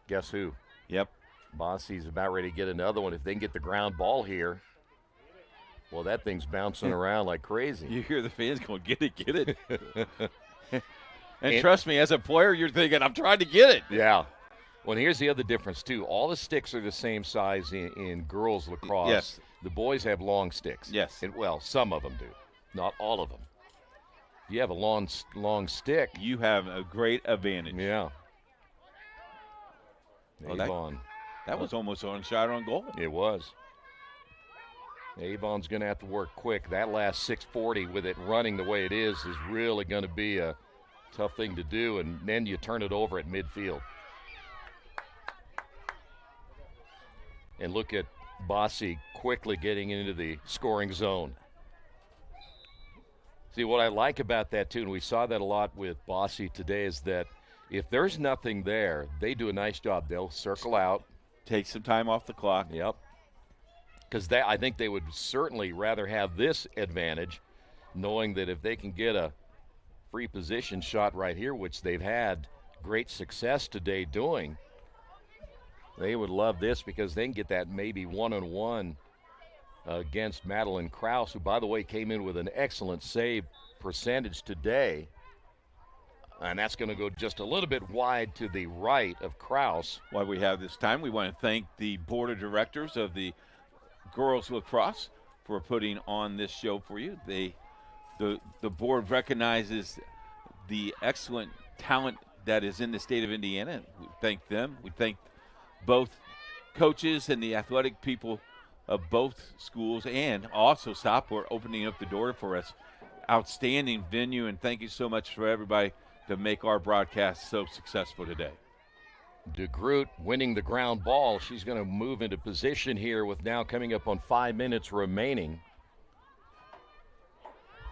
Guess who? Yep. Bosse's about ready to get another one. If they can get the ground ball here, well, that thing's bouncing around like crazy. You hear the fans going, get it. and trust me, as a player, you're thinking, I'm trying to get it. Yeah. Well, here's the other difference, too. All the sticks are the same size in girls lacrosse. Yes. The boys have long sticks. Yes. And, well, some of them do. Not all of them. If you have a long stick, you have a great advantage. Yeah. Well, Avon. That was almost on shot on goal. It was. Avon's going to have to work quick. That last 640 with it running the way it is really going to be a tough thing to do, and then you turn it over at midfield. And look at Bosse quickly getting into the scoring zone. See, what I like about that, too, and we saw that a lot with Bosse today, is that if there's nothing there, they do a nice job. They'll circle out. Take some time off the clock. Yep. Because I think they would certainly rather have this advantage, knowing that if they can get a free position shot right here, which they've had great success today doing, they would love this because they can get that maybe one-on-one against Madeline Krause, who, by the way, came in with an excellent save percentage today. And that's going to go just a little bit wide to the right of Krause. While we have this time, we want to thank the board of directors of the girls lacrosse for putting on this show for you. The board recognizes the excellent talent that is in the state of Indiana. We thank them. We thank both coaches and the athletic people of both schools, and also Southport opening up the door for us. Outstanding venue, and thank you so much for everybody to make our broadcast so successful today. DeGroot winning the ground ball. She's going to move into position here with now coming up on 5 minutes remaining.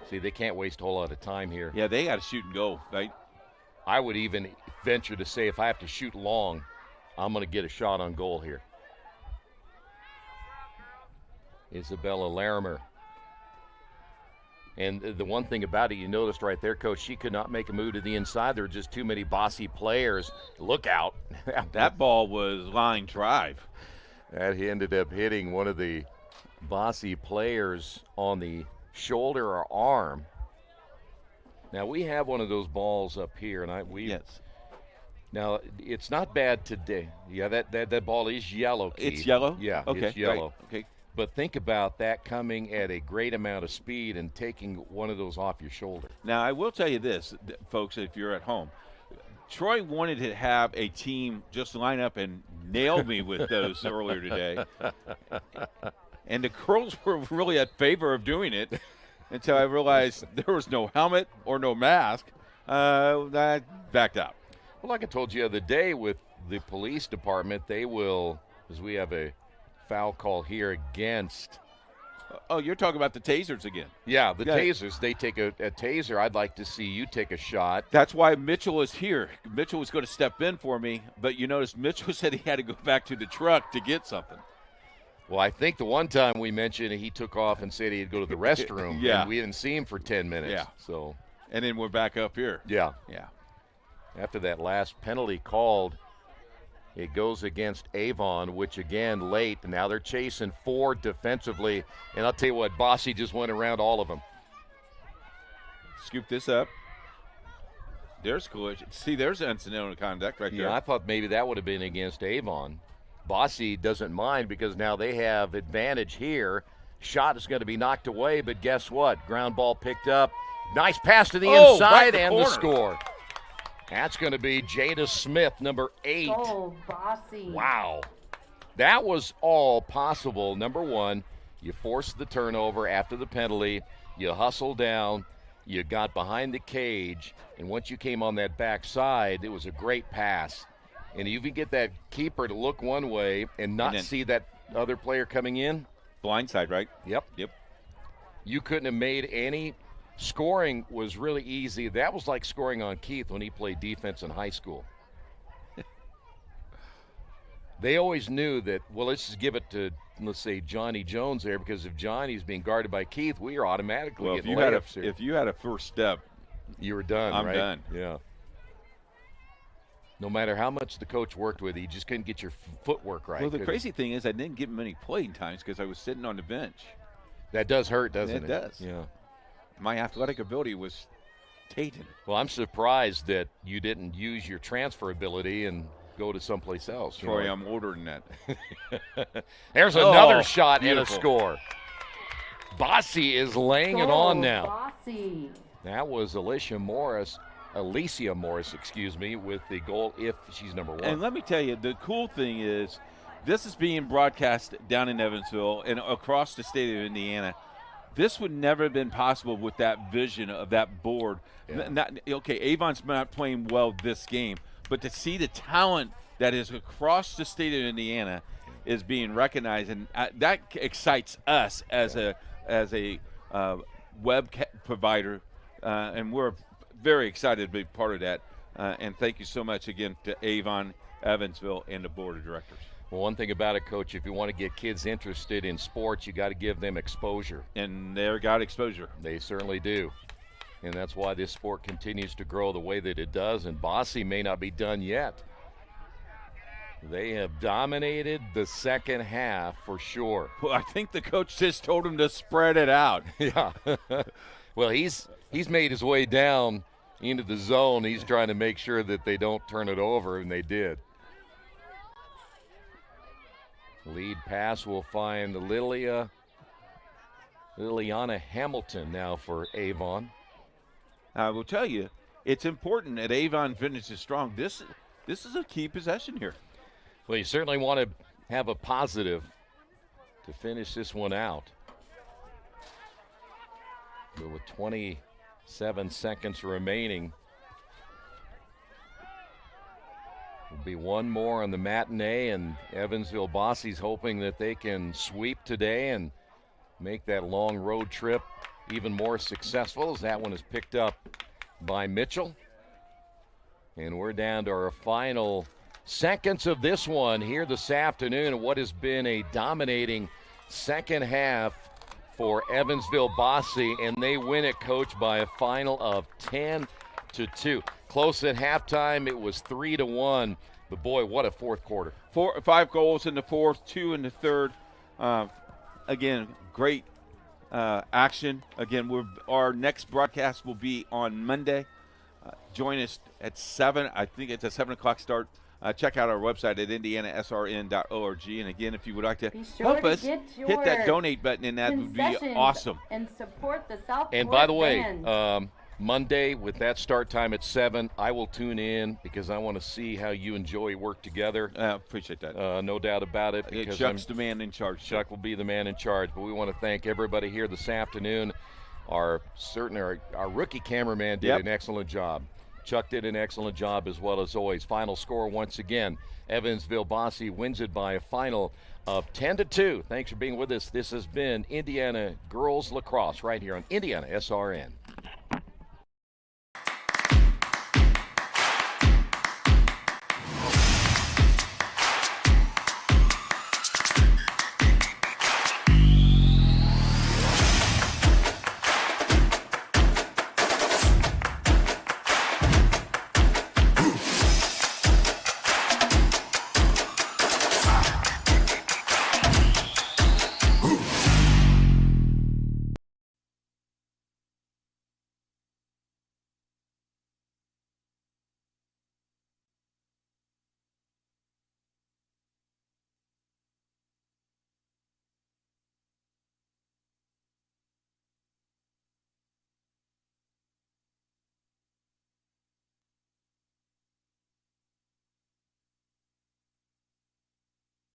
See, they can't waste a whole lot of time here. Yeah, they got to shoot and go, right? I would even venture to say if I have to shoot long, I'm going to get a shot on goal here. Isabella Larimer. And the one thing about it, you noticed right there, Coach, she could not make a move to the inside. There were just too many Bosse players. Look out. That ball was line drive. That he ended up hitting one of the Bosse players on the shoulder or arm. Now, we have one of those balls up here, and yes. Now, it's not bad today. Yeah, that ball is yellow, Keith. It's yellow? Yeah, okay, it's yellow. Right. Okay. But think about that coming at a great amount of speed and taking one of those off your shoulder. Now, I will tell you this, folks, if you're at home. Troy wanted to have a team just line up and nail me with those earlier today. And the girls were really at favor of doing it until I realized there was no helmet or no mask. I backed out. Well, like I told you the other day with the police department, they will, as we have a foul call here against. Oh, you're talking about the tasers again. Yeah, the tasers. They take a taser. I'd like to see you take a shot. That's why Mitchell is here. Mitchell was going to step in for me, but you notice Mitchell said he had to go back to the truck to get something. Well, I think the one time we mentioned he took off and said he'd go to the restroom. Yeah. And we didn't see him for 10 minutes. Yeah. So. And then we're back up here. Yeah. Yeah. After that last penalty called, it goes against Avon, which again late. Now they're chasing 4 defensively. And I'll tell you what, Bosse just went around all of them. Scoop this up. There's collision. See, there's incidental conduct right there. Yeah, I thought maybe that would have been against Avon. Bosse doesn't mind because now they have advantage here. Shot is going to be knocked away, but guess what? Ground ball picked up. Nice pass to the inside and the score. That's going to be Jada Smith, number 8. Oh, Bosse. Wow. That was all possible. Number 1, you forced the turnover after the penalty. You hustled down. You got behind the cage. And once you came on that backside, it was a great pass. And you can get that keeper to look one way and not see that other player coming in. Blindside, right? Yep. You couldn't have made any. Scoring was really easy. That was like scoring on Keith when he played defense in high school. They always knew that, well, let's just give it to, let's say, Johnny Jones there, because if Johnny's being guarded by Keith, we are automatically getting layups here. If you had a first step, you were done, I'm right? done. Yeah. No matter how much the coach worked with you, just couldn't get your footwork right. Well, the crazy thing is I didn't get many playing times because I was sitting on the bench. That does hurt, doesn't it? It does. Yeah. My athletic ability was tainted. Well, I'm surprised that you didn't use your transfer ability and go to someplace else. Troy, I'm older than that. There's another shot beautiful. and a score. Bosse is laying it on now. Bosse. That was Alicia Morris, with the goal if she's number 1. And let me tell you, the cool thing is this is being broadcast down in Evansville and across the state of Indiana. This would never have been possible with that vision of that board. Yeah. Avon's not playing well this game, but to see the talent that is across the state of Indiana is being recognized, and that excites us as a web provider, and we're very excited to be part of that. And thank you so much again to Avon, Evansville, and the board of directors. Well, one thing about it, Coach, if you want to get kids interested in sports, you got to give them exposure. And they've got exposure. They certainly do. And that's why this sport continues to grow the way that it does. And Bosse may not be done yet. They have dominated the second half for sure. Well, I think the coach just told him to spread it out. Yeah. Well, he's made his way down into the zone. He's trying to make sure that they don't turn it over, and they did. Lead pass will find Liliana Hamilton now for Avon. I will tell you, it's important that Avon finishes strong. This is a key possession here. Well, you certainly want to have a positive to finish this one out. But with 27 seconds remaining, will be one more on the matinee, and Evansville Bosse's hoping that they can sweep today and make that long road trip even more successful, as that one is picked up by Mitchell. And we're down to our final seconds of this one here this afternoon, what has been a dominating second half for Evansville Bosse, and they win it, Coach, by a final of 10-2. Close at halftime, it was 3-1. But boy, what a fourth quarter! 5 goals in the fourth, 2 in the third. Again, great action. Again, our next broadcast will be on Monday. Join us at 7. I think it's a 7 o'clock start. Check out our website at IndianaSRN.org. And again, if you would like to help us, hit that donate button, and that would be awesome. And support the South. And by the way, Monday with that start time at 7, I will tune in because I want to see how you and Joey work together. Appreciate that. No doubt about it. Because Chuck's the man in charge. Chuck will be the man in charge. But we want to thank everybody here this afternoon. Our rookie cameraman did an excellent job. Chuck did an excellent job as well as always. Final score once again, Evansville Bosse wins it by a final of 10-2. Thanks for being with us. This has been Indiana Girls Lacrosse right here on IndianaSRN.